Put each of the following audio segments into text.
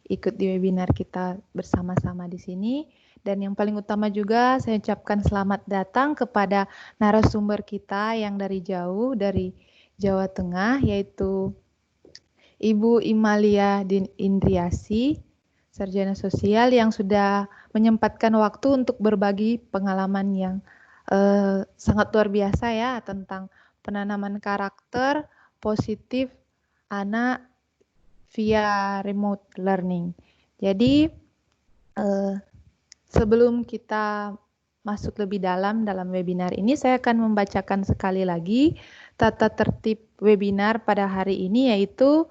ikut di webinar kita bersama-sama di sini. Dan yang paling utama juga saya ucapkan selamat datang kepada narasumber kita yang dari jauh, dari Jawa Tengah, yaitu Ibu Imalia Indriasi, sarjana sosial yang sudah menyempatkan waktu untuk berbagi pengalaman yang sangat luar biasa ya tentang penanaman karakter positif anak via remote learning. Jadi sebelum kita masuk lebih dalam webinar ini, saya akan membacakan sekali lagi tata tertib webinar pada hari ini, yaitu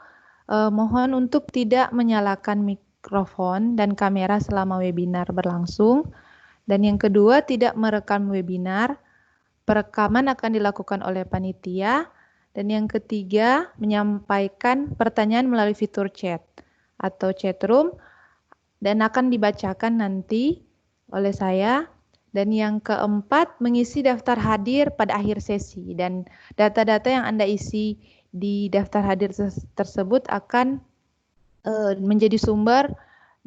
mohon untuk tidak menyalakan mikrofon dan kamera selama webinar berlangsung. Dan yang kedua, tidak merekam webinar. Perekaman akan dilakukan oleh panitia. Dan yang ketiga, menyampaikan pertanyaan melalui fitur chat atau chat room dan akan dibacakan nanti oleh saya. Dan yang keempat, mengisi daftar hadir pada akhir sesi. Dan data-data yang Anda isi di daftar hadir tersebut akan menjadi sumber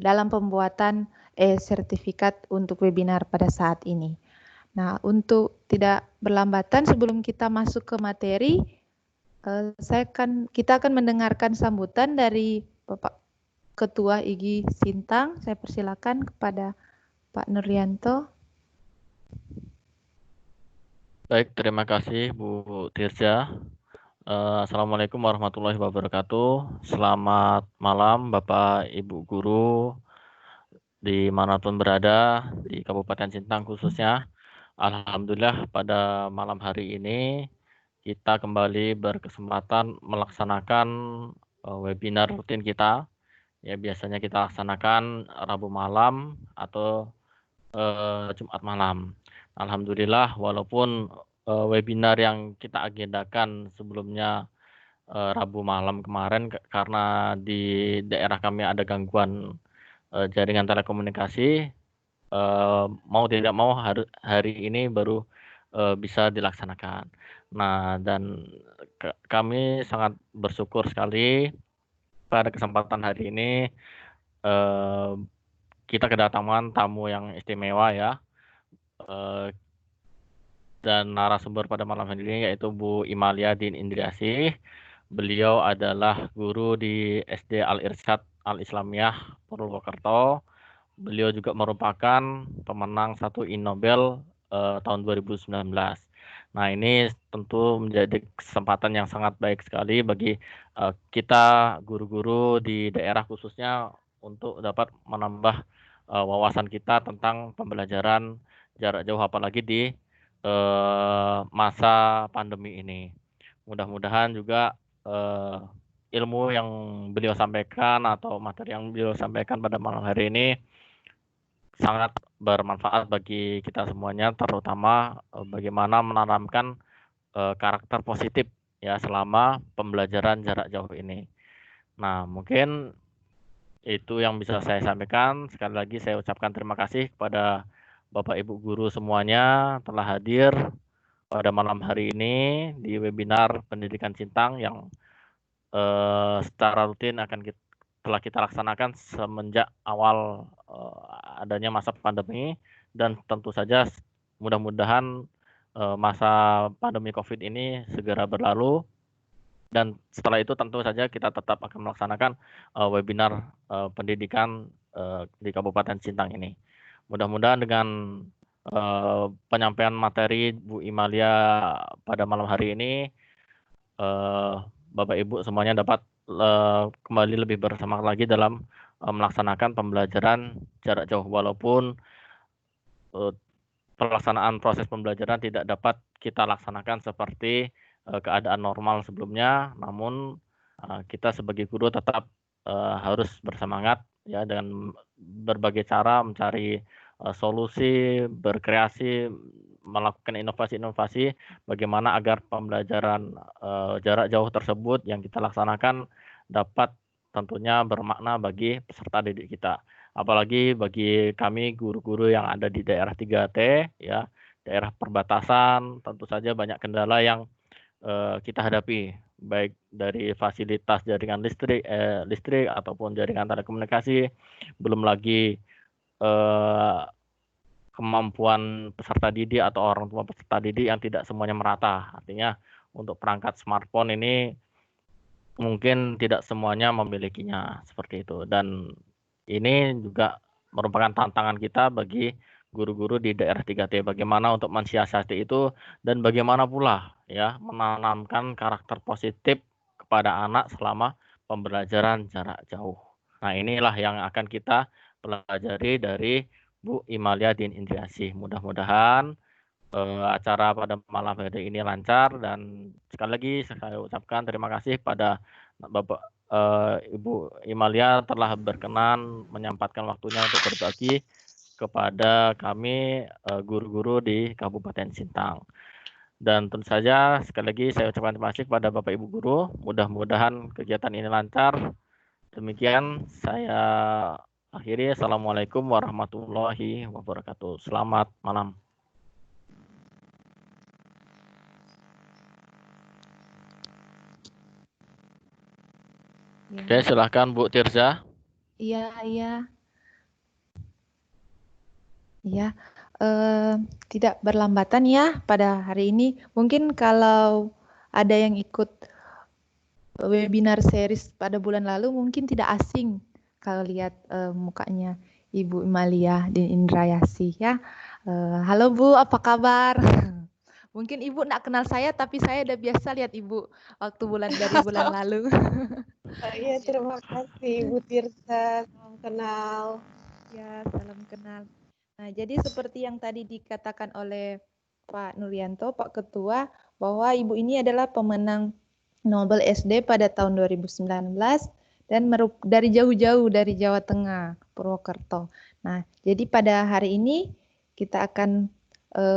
dalam pembuatan sertifikat untuk webinar pada saat ini. Nah, untuk tidak berlambatan sebelum kita masuk ke materi, kita akan mendengarkan sambutan dari Bapak Ketua IGI Sintang. Saya persilakan kepada Pak Nuryanto. Baik, terima kasih Bu Tirza. Assalamualaikum warahmatullahi wabarakatuh. Selamat malam Bapak Ibu Guru dimanapun berada di Kabupaten Sintang khususnya. Alhamdulillah pada malam hari ini kita kembali berkesempatan melaksanakan webinar rutin kita. Ya, biasanya kita laksanakan Rabu malam atau Jumat malam. Alhamdulillah walaupun webinar yang kita agendakan sebelumnya Rabu malam kemarin karena di daerah kami ada gangguan jaringan telekomunikasi, mau tidak mau hari ini baru bisa dilaksanakan. Nah, dan kami sangat bersyukur sekali pada kesempatan hari ini kita kedatangan tamu yang istimewa ya. Dan narasumber pada malam hari ini yaitu Bu Imalia Indriasi. Beliau adalah guru di SD Al-Irsyad Al-Islamiyah Purwokerto. Beliau juga merupakan pemenang 1 Innobel tahun 2019. Nah, ini tentu menjadi kesempatan yang sangat baik sekali bagi kita guru-guru di daerah khususnya untuk dapat menambah wawasan kita tentang pembelajaran jarak jauh apalagi di masa pandemi ini. Mudah-mudahan juga ilmu yang beliau sampaikan atau materi yang beliau sampaikan pada malam hari ini sangat bermanfaat bagi kita semuanya, terutama bagaimana menanamkan karakter positif ya selama pembelajaran jarak jauh ini. Nah, mungkin itu yang bisa saya sampaikan. Sekali lagi saya ucapkan terima kasih kepada Bapak Ibu guru semuanya telah hadir pada malam hari ini di webinar Pendidikan Sintang yang secara rutin telah kita laksanakan semenjak awal adanya masa pandemi, dan tentu saja mudah-mudahan masa pandemi COVID ini segera berlalu, dan setelah itu tentu saja kita tetap akan melaksanakan webinar pendidikan di Kabupaten Sintang ini. Mudah-mudahan dengan penyampaian materi Bu Imalia pada malam hari ini, Bapak Ibu semuanya dapat kembali lebih bersemangat lagi dalam melaksanakan pembelajaran jarak jauh, walaupun pelaksanaan proses pembelajaran tidak dapat kita laksanakan seperti keadaan normal sebelumnya, namun kita sebagai guru tetap harus bersemangat ya dengan berbagai cara mencari solusi, berkreasi, melakukan inovasi-inovasi bagaimana agar pembelajaran jarak jauh tersebut yang kita laksanakan dapat tentunya bermakna bagi peserta didik kita. Apalagi bagi kami guru-guru yang ada di daerah 3T ya, daerah perbatasan, tentu saja banyak kendala yang kita hadapi, baik dari fasilitas jaringan listrik ataupun jaringan telekomunikasi, belum lagi kemampuan peserta didik atau orang tua peserta didik yang tidak semuanya merata. Artinya untuk perangkat smartphone ini mungkin tidak semuanya memilikinya, seperti itu. Dan ini juga merupakan tantangan kita bagi guru-guru di daerah 3T, bagaimana untuk mensiasati itu dan bagaimana pula ya menanamkan karakter positif kepada anak selama pembelajaran jarak jauh. Nah, inilah yang akan kita pelajari dari Bu Imalia Din Indriasih. Mudah-mudahan acara pada malam hari ini lancar, dan sekali lagi saya ucapkan terima kasih pada Bapak Ibu Imalia telah berkenan menyempatkan waktunya untuk berbagi kepada kami guru-guru di Kabupaten Sintang. Dan tentu saja sekali lagi saya ucapkan terima kasih kepada Bapak Ibu guru. Mudah-mudahan kegiatan ini lancar. Demikian saya akhiri. Assalamualaikum warahmatullahi wabarakatuh. Selamat malam. Ya. Oke, silahkan Bu Tirza. Iya. Ya, tidak berlambatan ya pada hari ini. Mungkin kalau ada yang ikut webinar series pada bulan lalu, mungkin tidak asing kalau lihat mukanya Ibu Imalia Din Indrayasih ya. Halo Bu, apa kabar? Mungkin Ibu tidak kenal saya, tapi saya udah biasa lihat Ibu waktu dari bulan lalu. Iya, terima kasih Ibu Tirza. Salam kenal. Ya, salam kenal. Nah, jadi seperti yang tadi dikatakan oleh Pak Nuryanto, Pak Ketua, bahwa Ibu ini adalah pemenang Nobel SD pada tahun 2019 dan dari jauh-jauh dari Jawa Tengah, Purwokerto. Nah, jadi pada hari ini kita akan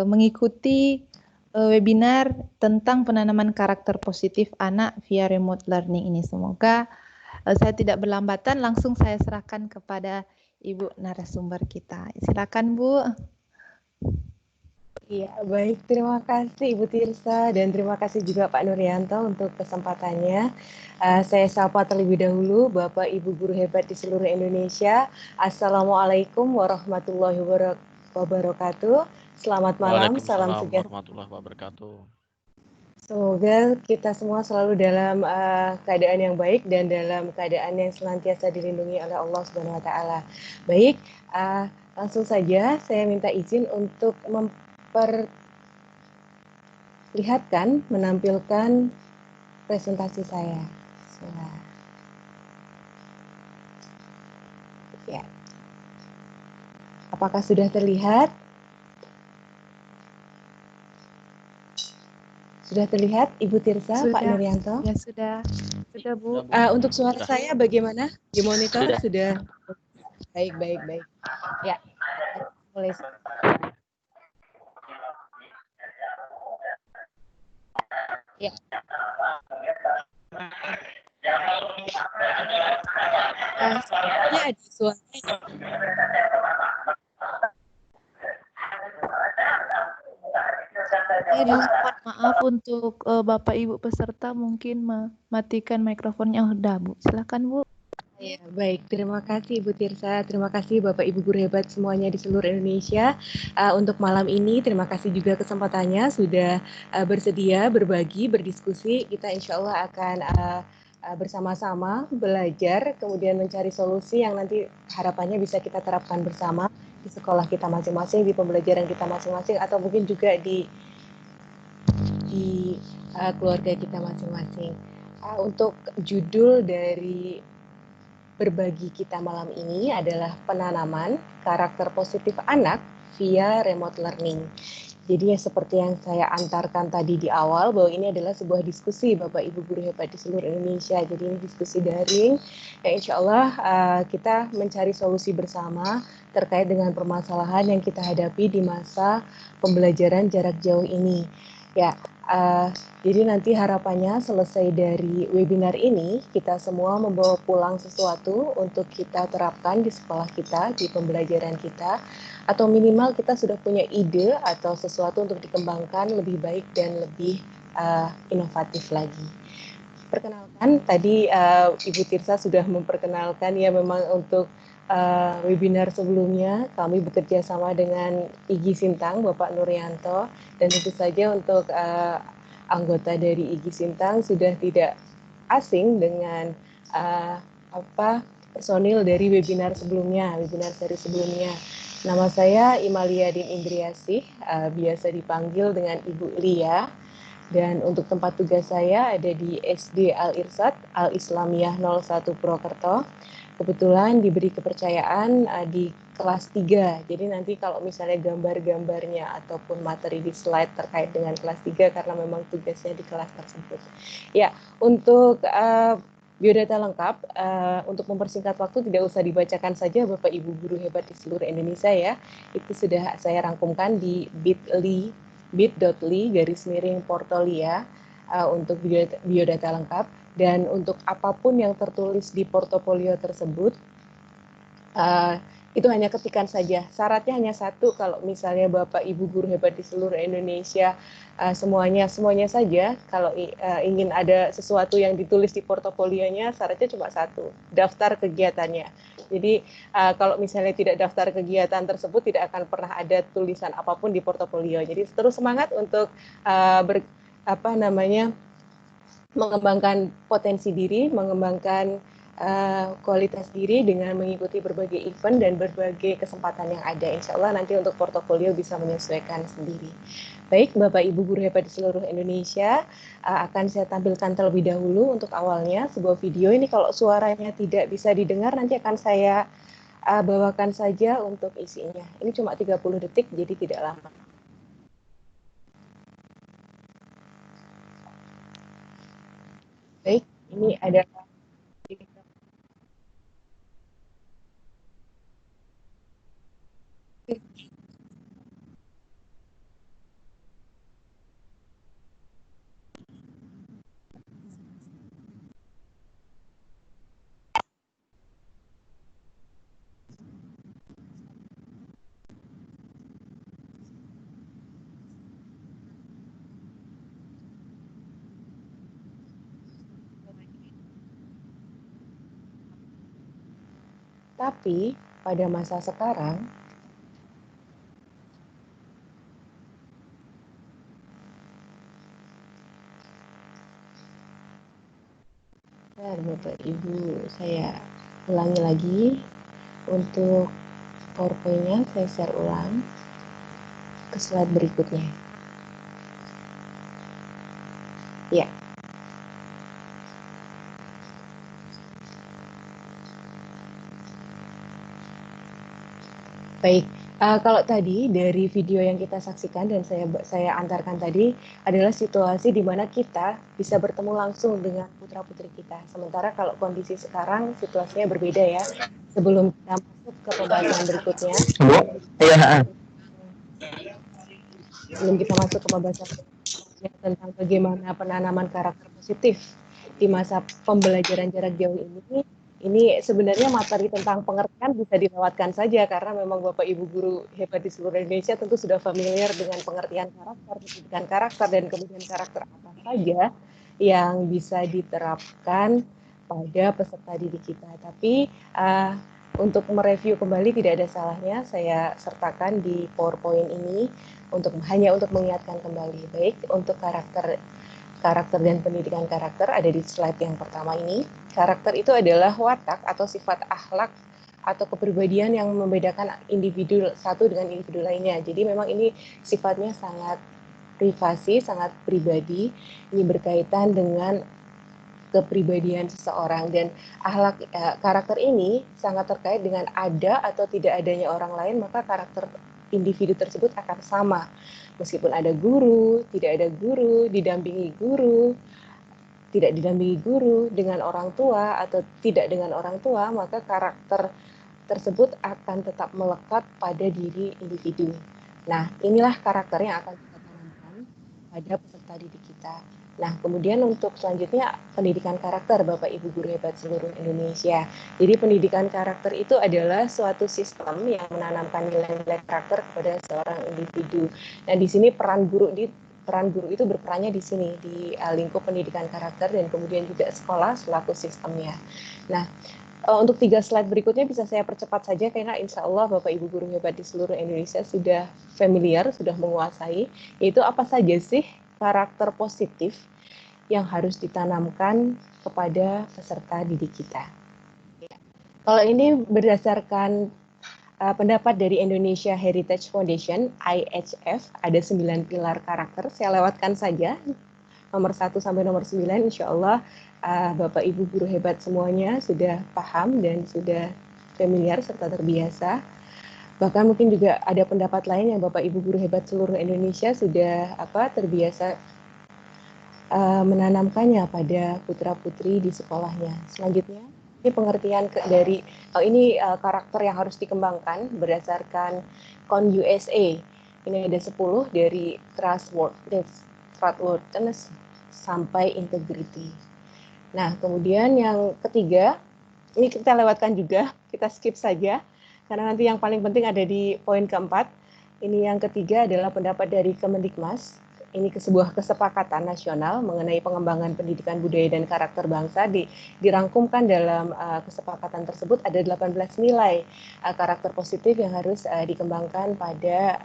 mengikuti webinar tentang penanaman karakter positif anak via remote learning ini. Semoga saya tidak berlambatan, langsung saya serahkan kepada Ibu narasumber kita. Silakan Bu. Iya, baik. Terima kasih Ibu Tirza dan terima kasih juga Pak Nuryanto untuk kesempatannya. Saya sapa terlebih dahulu Bapak Ibu guru hebat di seluruh Indonesia. Assalamualaikum warahmatullahi wabarakatuh. Selamat malam, salam Waalaikumsalam sejahtera. warahmatullahi wabarakatuh. Semoga kita semua selalu dalam keadaan yang baik dan dalam keadaan yang senantiasa dilindungi oleh Allah Subhanahu wa taala. Baik, langsung saja saya minta izin untuk memperlihatkan, menampilkan presentasi saya. Ya. Apakah sudah terlihat? Sudah terlihat Ibu Tirza, Sudah. Pak Nuryanto? Ya sudah Bu. Untuk suara saya bagaimana? Di monitor sudah. Baik. Ya, mulai. Ya. Sebenarnya ada suaranya. Maaf untuk Bapak Ibu peserta, mungkin mematikan mikrofonnya. Udah Bu, silakan Bu. Ya, baik. Terima kasih Ibu Tirza, terima kasih Bapak Ibu guru hebat semuanya di seluruh Indonesia. Untuk malam ini, terima kasih juga kesempatannya sudah bersedia berbagi, berdiskusi. Kita insya Allah akan bersama-sama belajar, kemudian mencari solusi yang nanti harapannya bisa kita terapkan bersama di sekolah kita masing-masing, di pembelajaran kita masing-masing, atau mungkin juga di keluarga kita masing-masing. Untuk judul dari berbagi kita malam ini adalah penanaman karakter positif anak via remote learning. Jadi seperti yang saya antarkan tadi di awal, bahwa ini adalah sebuah diskusi Bapak Ibu guru hebat di seluruh Indonesia. Jadi ini diskusi daring, ya insya Allah kita mencari solusi bersama terkait dengan permasalahan yang kita hadapi di masa pembelajaran jarak jauh ini. Ya, jadi nanti harapannya selesai dari webinar ini, kita semua membawa pulang sesuatu untuk kita terapkan di sekolah kita, di pembelajaran kita, atau minimal kita sudah punya ide atau sesuatu untuk dikembangkan lebih baik dan lebih inovatif lagi. Perkenalkan, tadi Ibu Tirsa sudah memperkenalkan ya, memang untuk webinar sebelumnya kami bekerja sama dengan IGI Sintang, Bapak Nuryanto, dan tentu saja untuk anggota dari IGI Sintang sudah tidak asing dengan personil dari webinar sebelumnya, webinar seri sebelumnya. Nama saya Imalia Din Indriasih, biasa dipanggil dengan Ibu Lia. Dan untuk tempat tugas saya ada di SD Al-Irsad Al-Islamiyah 01 Purwokerto. Kebetulan diberi kepercayaan di kelas 3. Jadi nanti kalau misalnya gambar-gambarnya ataupun materi di slide terkait dengan kelas 3 karena memang tugasnya di kelas tersebut. Ya, untuk biodata lengkap, untuk mempersingkat waktu tidak usah dibacakan saja Bapak Ibu guru hebat di seluruh Indonesia ya. Itu sudah saya rangkumkan di bit.ly/portolia untuk biodata lengkap. Dan untuk apapun yang tertulis di portofolio tersebut, itu hanya ketikan saja. Syaratnya hanya satu, kalau misalnya Bapak Ibu guru hebat di seluruh Indonesia, semuanya saja, kalau ingin ada sesuatu yang ditulis di portofolionya, syaratnya cuma satu, daftar kegiatannya. Jadi kalau misalnya tidak daftar kegiatan tersebut, tidak akan pernah ada tulisan apapun di portofolio. Jadi terus semangat untuk mengembangkan potensi diri, mengembangkan kualitas diri dengan mengikuti berbagai event dan berbagai kesempatan yang ada. Insya Allah nanti untuk portofolio bisa menyesuaikan sendiri. Baik, Bapak Ibu guru hebat di seluruh Indonesia, akan saya tampilkan terlebih dahulu untuk awalnya sebuah video. Ini kalau suaranya tidak bisa didengar, nanti akan saya bawakan saja untuk isinya. Ini cuma 30 detik, jadi tidak lama. Baik, ini ada tapi pada masa sekarang, Bapak Ibu, saya ulangi lagi untuk PowerPoint-nya, saya share ulang ke slide berikutnya. Ya. Baik, kalau tadi dari video yang kita saksikan dan saya antarkan tadi adalah situasi di mana kita bisa bertemu langsung dengan putra-putri kita. Sementara kalau kondisi sekarang situasinya berbeda ya. Sebelum kita masuk ke pembahasan berikutnya, sebelum kita masuk ke pembahasan tentang bagaimana penanaman karakter positif di masa pembelajaran jarak jauh ini sebenarnya materi tentang pengertian bisa dilewatkan saja karena memang Bapak Ibu guru hebat di seluruh Indonesia tentu sudah familiar dengan pengertian karakter, pendidikan karakter, dan kemudian karakter apa saja yang bisa diterapkan pada peserta didik kita. Tapi untuk mereview kembali tidak ada salahnya saya sertakan di PowerPoint ini hanya untuk mengingatkan kembali. Baik, untuk karakter dan pendidikan karakter ada di slide yang pertama ini. Karakter itu adalah watak atau sifat akhlak atau kepribadian yang membedakan individu satu dengan individu lainnya. Jadi memang ini sifatnya sangat privasi, sangat pribadi. Ini berkaitan dengan kepribadian seseorang, dan karakter ini sangat terkait dengan ada atau tidak adanya orang lain, maka karakter individu tersebut akan sama. Meskipun ada guru, tidak ada guru, didampingi guru, tidak didampingi guru, dengan orang tua atau tidak dengan orang tua, maka karakter tersebut akan tetap melekat pada diri individu. Nah, inilah karakter yang akan kita tanamkan pada peserta didik kita. Nah, kemudian untuk selanjutnya pendidikan karakter Bapak Ibu guru hebat seluruh Indonesia. Jadi pendidikan karakter itu adalah suatu sistem yang menanamkan nilai-nilai karakter kepada seorang individu. Nah, di sini peran guru peran guru itu berperannya di sini, di lingkup pendidikan karakter dan kemudian juga sekolah selaku sistemnya. Nah, untuk 3 slide berikutnya bisa saya percepat saja karena insya Allah Bapak Ibu guru hebat di seluruh Indonesia sudah familiar, sudah menguasai, yaitu apa saja sih karakter positif yang harus ditanamkan kepada peserta didik kita. Kalau ini berdasarkan pendapat dari Indonesia Heritage Foundation, IHF, ada 9 pilar karakter, saya lewatkan saja, nomor 1 sampai nomor 9, insya Allah Bapak Ibu guru hebat semuanya sudah paham dan sudah familiar serta terbiasa. Bahkan mungkin juga ada pendapat lain yang Bapak Ibu guru hebat seluruh Indonesia sudah terbiasa menanamkannya pada putra-putri di sekolahnya. Selanjutnya, ini pengertian dari karakter yang harus dikembangkan berdasarkan KON USA. Ini ada 10 dari trustworthiness sampai integrity. Nah, kemudian yang ketiga, ini kita lewatkan juga, kita skip saja, karena nanti yang paling penting ada di poin keempat. Ini yang ketiga adalah pendapat dari Kemendikmas. Ini sebuah kesepakatan nasional mengenai pengembangan pendidikan budaya dan karakter bangsa. Dirangkumkan dalam kesepakatan tersebut ada 18 nilai karakter positif yang harus dikembangkan pada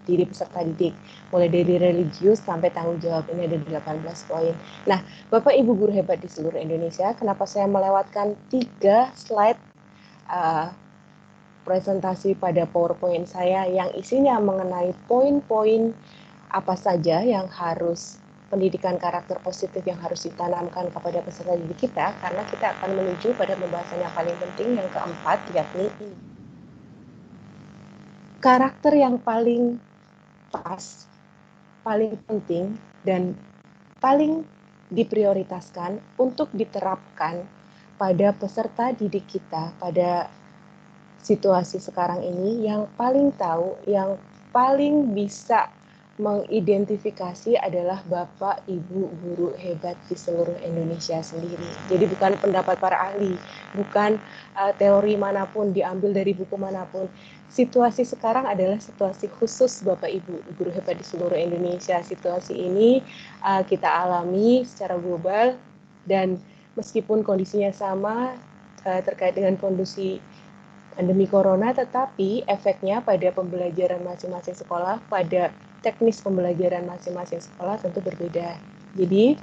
diri peserta didik. Mulai dari religius sampai tanggung jawab, ini ada 18 poin. Nah, Bapak Ibu guru hebat di seluruh Indonesia, kenapa saya melewatkan 3 slide presentasi pada PowerPoint saya yang isinya mengenai poin-poin apa saja yang harus pendidikan karakter positif yang harus ditanamkan kepada peserta didik kita, karena kita akan menuju pada pembahasan yang paling penting yang keempat, yakni ini. Karakter yang paling pas, paling penting, dan paling diprioritaskan untuk diterapkan pada peserta didik kita pada situasi sekarang ini, yang paling tahu, yang paling bisa mengidentifikasi adalah Bapak Ibu guru hebat di seluruh Indonesia sendiri. Jadi bukan pendapat para ahli, bukan teori manapun diambil dari buku manapun. Situasi sekarang adalah situasi khusus Bapak Ibu guru hebat di seluruh Indonesia. Situasi ini kita alami secara global, dan meskipun kondisinya sama terkait dengan kondisi pandemi corona, tetapi efeknya pada pembelajaran masing-masing sekolah, pada teknis pembelajaran masing-masing sekolah tentu berbeda. Jadi,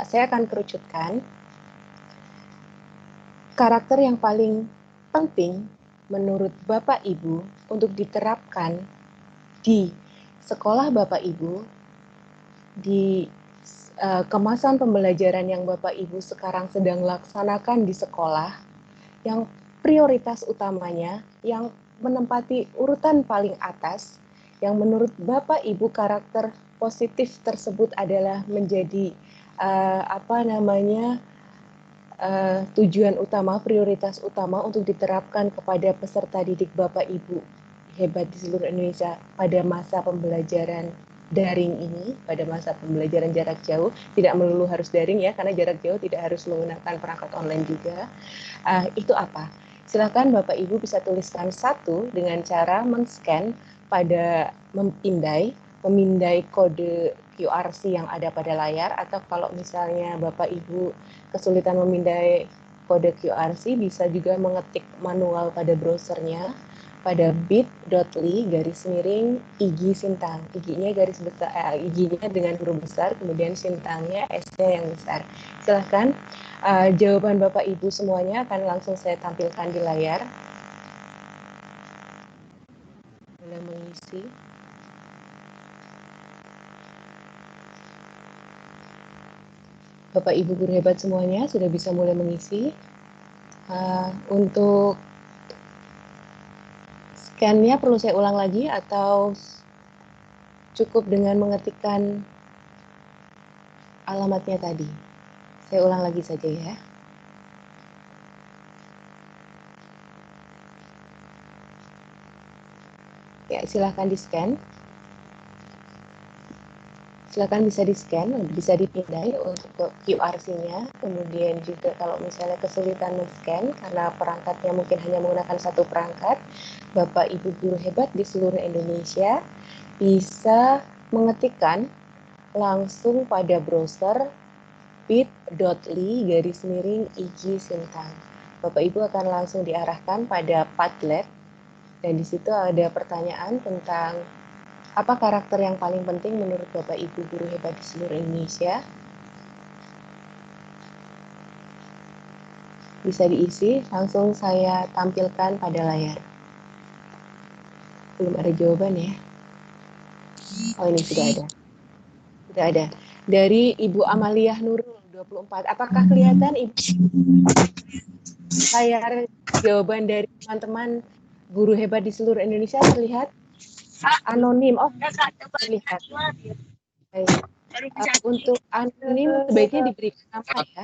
saya akan kerucutkan karakter yang paling penting menurut Bapak Ibu untuk diterapkan di sekolah Bapak Ibu, di kemasan pembelajaran yang Bapak Ibu sekarang sedang laksanakan di sekolah, yang prioritas utamanya, yang menempati urutan paling atas, yang menurut Bapak Ibu karakter positif tersebut adalah menjadi tujuan utama, prioritas utama untuk diterapkan kepada peserta didik Bapak Ibu hebat di seluruh Indonesia pada masa pembelajaran daring ini, pada masa pembelajaran jarak jauh. Tidak melulu harus daring ya, karena jarak jauh tidak harus menggunakan perangkat online juga. Itu apa? Silakan Bapak Ibu bisa tuliskan 1 dengan cara men-scan pada memindai kode QRC yang ada pada layar, atau kalau misalnya Bapak Ibu kesulitan memindai kode QRC, bisa juga mengetik manual pada browsernya pada bit.ly/IG Sintang. IG-nya garis besar, IG-nya dengan huruf besar, kemudian Sintangnya S-nya yang besar. Silahkan jawaban Bapak Ibu semuanya akan langsung saya tampilkan di layar. Boleh mengisi. Bapak Ibu guru hebat semuanya sudah bisa mulai mengisi. Untuk scan-nya perlu saya ulang lagi atau cukup dengan mengetikkan alamatnya tadi? Saya ulang lagi saja ya. Ya, silakan di-scan. Silakan bisa di-scan, bisa dipindai untuk QRC-nya. Kemudian juga kalau misalnya kesulitan men-scan karena perangkatnya mungkin hanya menggunakan 1 perangkat, Bapak Ibu guru hebat di seluruh Indonesia bisa mengetikkan langsung pada browser bit.ly/IG Sintang. Bapak Ibu akan langsung diarahkan pada Padlet, dan di situ ada pertanyaan tentang apa karakter yang paling penting menurut Bapak Ibu guru hebat di seluruh Indonesia. Bisa diisi, langsung saya tampilkan pada layar. Belum ada jawaban ya. Oh, ini sudah ada. Sudah ada. Dari Ibu Amaliah Nurul 24. Apakah kelihatan Ibu layar jawaban dari teman-teman guru hebat di seluruh Indonesia terlihat? Anonim. Oh, terlihat. Baik. Untuk anonim sebaiknya diberikan nama ya.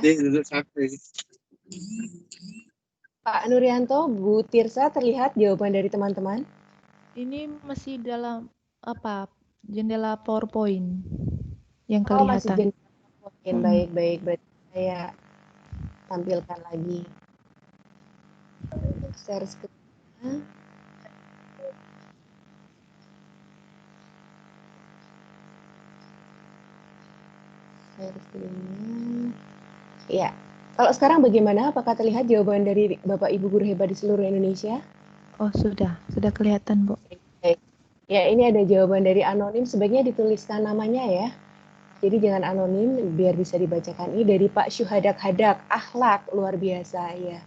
Pak Nuryanto, Bu Tirsa, terlihat jawaban dari teman-teman? Ini masih dalam apa? Jendela PowerPoint yang Oh, masih kelihatan. Baik. Berarti saya tampilkan lagi. Share screen. Share screen. Ya. Kalau sekarang bagaimana? Apakah terlihat jawaban dari Bapak Ibu guru hebat di seluruh Indonesia? Oh, sudah kelihatan, Bu. Baik. Ya, ini ada jawaban dari anonim. Sebaiknya dituliskan namanya ya. Jadi jangan anonim, biar bisa dibacakan. Ini dari Pak Syuhadak Hadak, akhlak luar biasa ya.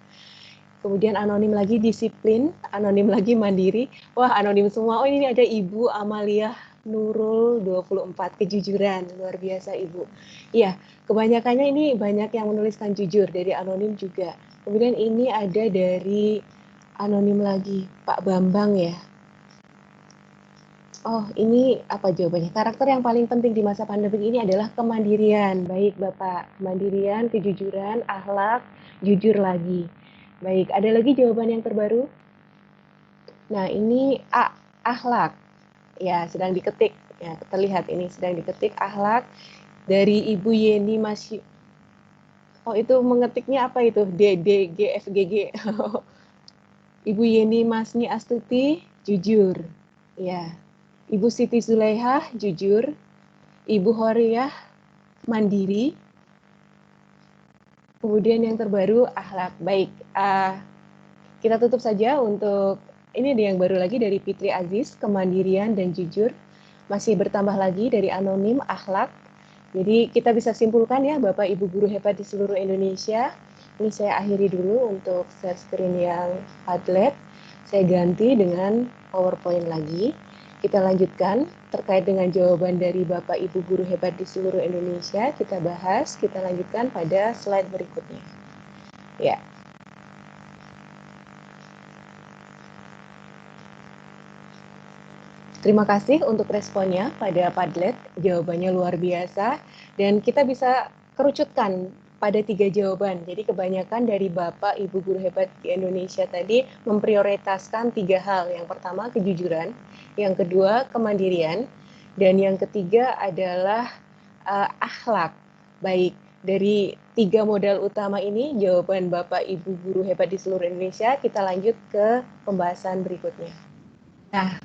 Kemudian anonim lagi disiplin, anonim lagi mandiri. Wah, anonim semua. Oh, ini ada Ibu Amaliah Nurul 24, kejujuran. Luar biasa, Ibu. Iya, kebanyakannya ini banyak yang menuliskan jujur, dari anonim juga. Kemudian ini ada dari anonim lagi, Pak Bambang ya. Oh, ini apa jawabannya? Karakter yang paling penting di masa pandemi ini adalah kemandirian. Baik, Bapak. Kemandirian, kejujuran, akhlak, jujur lagi. Baik, ada lagi jawaban yang terbaru? Nah, ini A, akhlak. Ya, sedang diketik. Ya, terlihat ini sedang diketik akhlak dari Ibu Yeni Masyu. Oh, itu mengetiknya apa itu? D, D, G, F, G, G. Ibu Yeni Masni Astuti, jujur. Ya. Ibu Siti Zulaihah, jujur. Ibu Horiyah, mandiri. Kemudian yang terbaru, akhlak. Baik, kita tutup saja untuk ini ada yang baru lagi dari Fitri Aziz, kemandirian dan jujur. Masih bertambah lagi dari anonim, akhlak. Jadi kita bisa simpulkan ya Bapak Ibu guru hebat di seluruh Indonesia. Ini saya akhiri dulu untuk share screen yang Padlet. Saya ganti dengan PowerPoint lagi. Kita lanjutkan terkait dengan jawaban dari Bapak Ibu guru hebat di seluruh Indonesia. Kita bahas, kita lanjutkan pada slide berikutnya. Ya. Terima kasih untuk responnya pada Padlet, jawabannya luar biasa, dan kita bisa kerucutkan pada 3 jawaban. Jadi kebanyakan dari Bapak Ibu guru hebat di Indonesia tadi memprioritaskan 3 hal. Yang pertama kejujuran, yang kedua kemandirian, dan yang ketiga adalah akhlak. Baik, dari 3 modal utama ini jawaban Bapak Ibu guru hebat di seluruh Indonesia. Kita lanjut ke pembahasan berikutnya. Nah,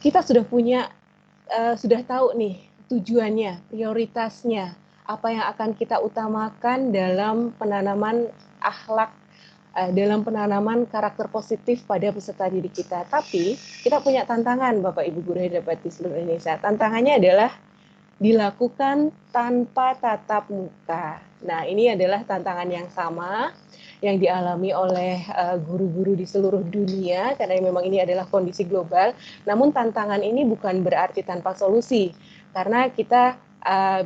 kita sudah punya, sudah tahu nih tujuannya, prioritasnya, apa yang akan kita utamakan dalam penanaman akhlak, dalam penanaman karakter positif pada peserta didik kita. Tapi kita punya tantangan Bapak Ibu guru hebat di seluruh Indonesia. Tantangannya adalah dilakukan tanpa tatap muka. Nah, ini adalah tantangan yang sama yang dialami oleh guru-guru di seluruh dunia karena memang ini adalah kondisi global. Namun tantangan ini bukan berarti tanpa solusi karena kita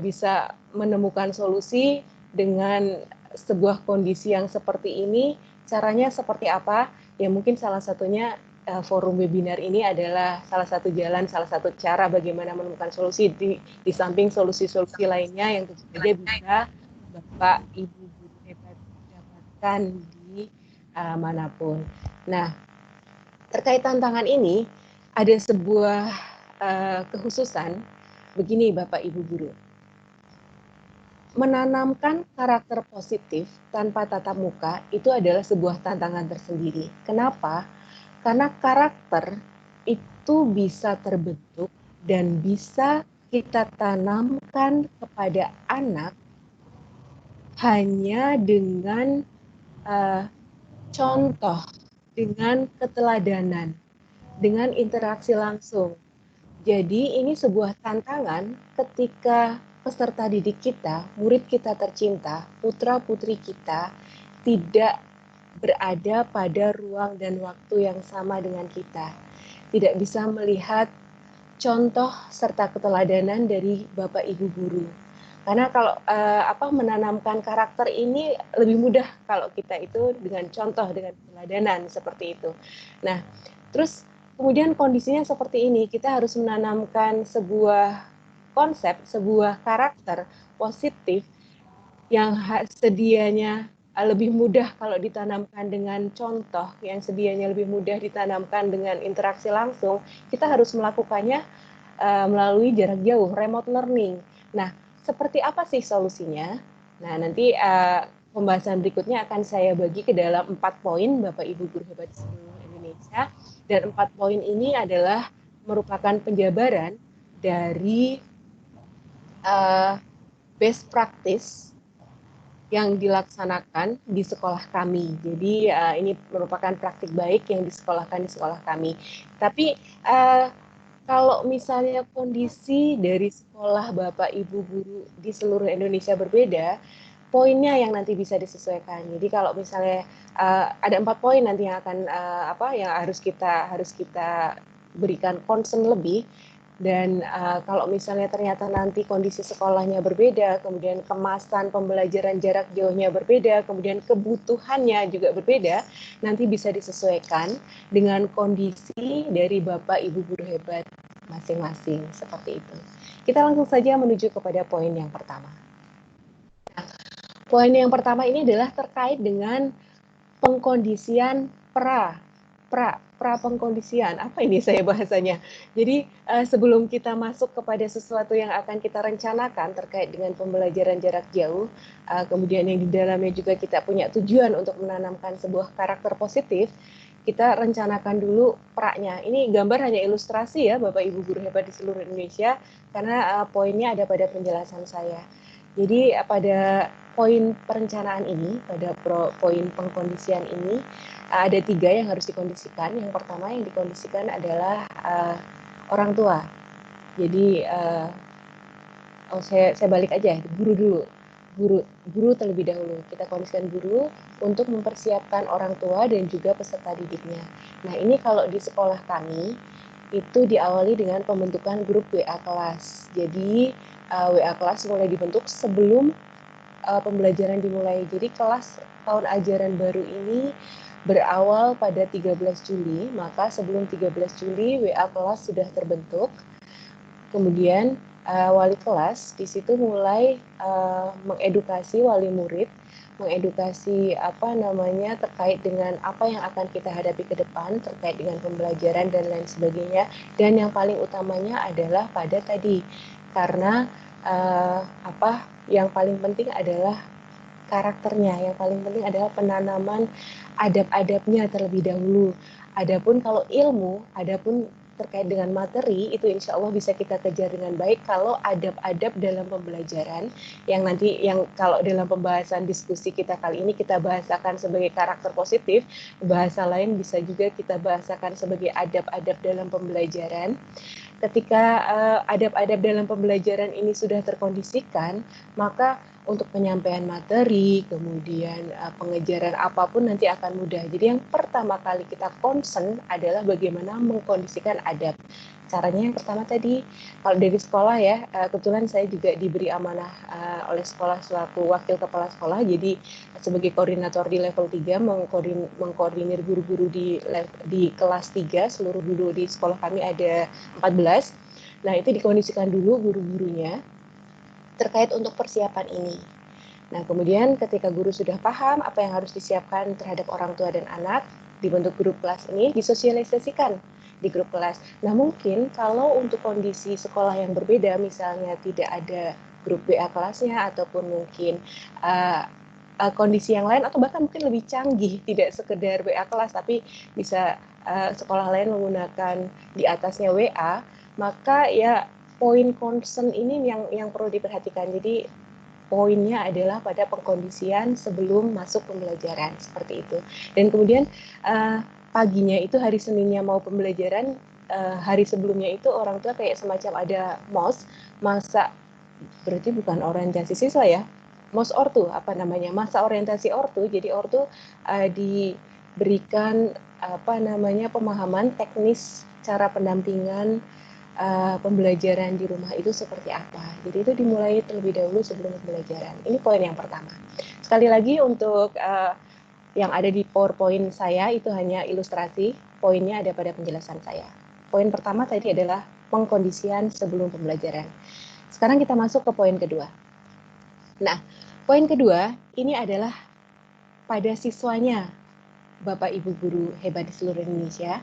bisa menemukan solusi dengan sebuah kondisi yang seperti ini. Caranya seperti apa? Ya mungkin salah satunya forum webinar ini adalah salah satu jalan, salah satu cara bagaimana menemukan solusi di samping solusi-solusi lainnya yang tentu saja bisa Bapak Ibu guru hebat dapatkan di manapun. Nah, terkait tantangan ini ada sebuah kekhususan begini Bapak Ibu guru. Menanamkan karakter positif tanpa tatap muka itu adalah sebuah tantangan tersendiri. Kenapa? Karena karakter itu bisa terbentuk dan bisa kita tanamkan kepada anak hanya dengan contoh, dengan keteladanan, dengan interaksi langsung. Jadi ini sebuah tantangan ketika peserta didik kita, murid kita tercinta, putra-putri kita tidak berada pada ruang dan waktu yang sama dengan kita. Tidak bisa melihat contoh serta keteladanan dari Bapak Ibu guru. Karena kalau menanamkan karakter ini lebih mudah kalau kita itu dengan contoh, dengan keteladanan seperti itu. Nah, terus kemudian kondisinya seperti ini, kita harus menanamkan sebuah konsep, sebuah karakter positif yang sedianya lebih mudah kalau ditanamkan dengan contoh, yang sedianya lebih mudah ditanamkan dengan interaksi langsung, kita harus melakukannya melalui jarak jauh, remote learning. Nah, seperti apa sih solusinya? Nah, nanti pembahasan berikutnya akan saya bagi ke dalam 4 poin, Bapak Ibu guru hebat seluruh Indonesia. Dan 4 poin ini adalah merupakan penjabaran dari best practice yang dilaksanakan di sekolah kami. Jadi ini merupakan praktik baik yang disekolahkan di sekolah kami. Tapi kalau misalnya kondisi dari sekolah Bapak Ibu guru di seluruh Indonesia berbeda, poinnya yang nanti bisa disesuaikan. Jadi kalau misalnya ada 4 poin nanti yang akan yang harus kita berikan concern lebih. Dan kalau misalnya ternyata nanti kondisi sekolahnya berbeda, kemudian kemasan pembelajaran jarak jauhnya berbeda, kemudian kebutuhannya juga berbeda, nanti bisa disesuaikan dengan kondisi dari Bapak Ibu guru hebat masing-masing, seperti itu. Kita langsung saja menuju kepada poin yang pertama. Nah, poin yang pertama ini adalah terkait dengan pengkondisian pra pengkondisian. Apa ini saya bahasanya? Jadi sebelum kita masuk kepada sesuatu yang akan kita rencanakan terkait dengan pembelajaran jarak jauh, kemudian yang di dalamnya juga kita punya tujuan untuk menanamkan sebuah karakter positif, kita rencanakan dulu pra-nya. Ini gambar hanya ilustrasi ya Bapak Ibu guru hebat di seluruh Indonesia, karena poinnya ada pada penjelasan saya. Jadi pada poin perencanaan ini, pada poin pengkondisian ini, ada 3 yang harus dikondisikan. Yang pertama yang dikondisikan adalah orang tua. Jadi saya balik aja, guru dulu. Guru terlebih dahulu. Kita kondisikan guru untuk mempersiapkan orang tua dan juga peserta didiknya. Nah, ini kalau di sekolah kami itu diawali dengan pembentukan grup WA kelas. Jadi WA kelas mulai dibentuk sebelum pembelajaran dimulai. Jadi kelas tahun ajaran baru ini berawal pada 13 Juli, maka sebelum 13 Juli WA kelas sudah terbentuk. Kemudian wali kelas di situ mulai mengedukasi wali murid, mengedukasi terkait dengan apa yang akan kita hadapi ke depan terkait dengan pembelajaran dan lain sebagainya. Dan yang paling utamanya adalah pada tadi, karena yang paling penting adalah karakternya, yang paling penting adalah penanaman adab-adabnya terlebih dahulu. Adapun kalau ilmu, adapun terkait dengan materi, itu insya Allah bisa kita kejar dengan baik kalau adab-adab dalam pembelajaran, yang kalau dalam pembahasan diskusi kita kali ini kita bahasakan sebagai karakter positif, bahasa lain bisa juga kita bahasakan sebagai adab-adab dalam pembelajaran. Ketika adab-adab dalam pembelajaran ini sudah terkondisikan, maka untuk penyampaian materi, kemudian pengejaran apapun nanti akan mudah. Jadi yang pertama kali kita concern adalah bagaimana mengkondisikan adab. Caranya yang pertama tadi, kalau dari sekolah ya, kebetulan saya juga diberi amanah oleh sekolah selaku wakil kepala sekolah, jadi sebagai koordinator di level 3, mengkoordinir guru-guru di kelas 3, seluruh guru di sekolah kami ada 14. Nah, itu dikondisikan dulu guru-gurunya terkait untuk persiapan ini. Nah, kemudian ketika guru sudah paham apa yang harus disiapkan terhadap orang tua dan anak, dibentuk grup kelas ini, disosialisasikan di grup kelas. Nah, mungkin kalau untuk kondisi sekolah yang berbeda, misalnya tidak ada grup WA kelasnya, ataupun mungkin kondisi yang lain, atau bahkan mungkin lebih canggih, tidak sekedar WA kelas, tapi bisa sekolah lain menggunakan di atasnya WA, maka ya poin concern ini yang perlu diperhatikan. Jadi poinnya adalah pada pengkondisian sebelum masuk pembelajaran, seperti itu. Dan kemudian paginya itu hari Seninnya mau pembelajaran, hari sebelumnya itu orang tua kayak semacam ada masa berarti bukan orientasi siswa ya, ortu, apa namanya, masa orientasi ortu. Jadi ortu diberikan pemahaman teknis cara pendampingan pembelajaran di rumah itu seperti apa. Jadi itu dimulai terlebih dahulu sebelum pembelajaran. Ini poin yang pertama. Sekali lagi untuk yang ada di PowerPoint saya itu hanya ilustrasi, poinnya ada pada penjelasan saya. Poin pertama tadi adalah pengkondisian sebelum pembelajaran. Sekarang kita masuk ke poin kedua. Nah, poin kedua ini adalah pada siswanya, Bapak Ibu guru hebat di seluruh Indonesia.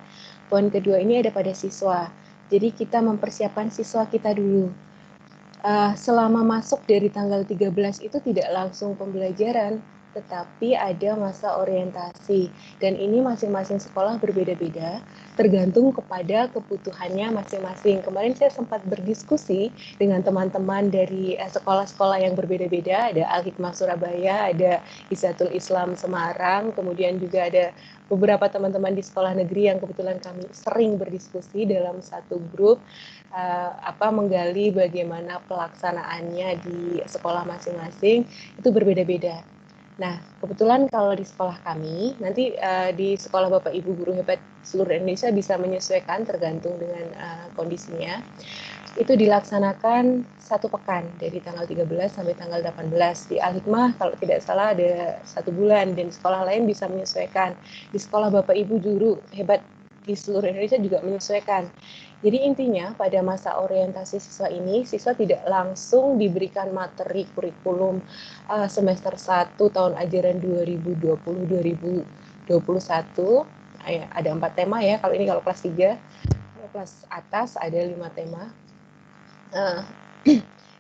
Poin kedua ini ada pada siswa. Jadi kita mempersiapkan siswa kita dulu. Selama masuk dari tanggal 13 itu tidak langsung pembelajaran, tetapi ada masa orientasi. Dan ini masing-masing sekolah berbeda-beda, tergantung kepada kebutuhannya masing-masing. Kemarin saya sempat berdiskusi dengan teman-teman dari sekolah-sekolah yang berbeda-beda, ada Al-Hikmah Surabaya, ada Hisatul Islam Semarang, kemudian juga ada beberapa teman-teman di sekolah negeri yang kebetulan kami sering berdiskusi dalam satu grup, menggali bagaimana pelaksanaannya di sekolah masing-masing, itu berbeda-beda. Nah, kebetulan kalau di sekolah kami, nanti di sekolah Bapak Ibu guru hebat seluruh Indonesia bisa menyesuaikan tergantung dengan kondisinya. Itu dilaksanakan 1 pekan dari tanggal 13 sampai tanggal 18. Di Al-Hikmah kalau tidak salah ada 1 bulan, dan sekolah lain bisa menyesuaikan. Di sekolah Bapak Ibu guru hebat di seluruh Indonesia juga menyesuaikan. Jadi intinya pada masa orientasi siswa ini, siswa tidak langsung diberikan materi kurikulum semester 1 tahun ajaran 2020-2021. Ada 4 tema ya, kalau ini kalau kelas 3. Kalau kelas atas ada 5 tema.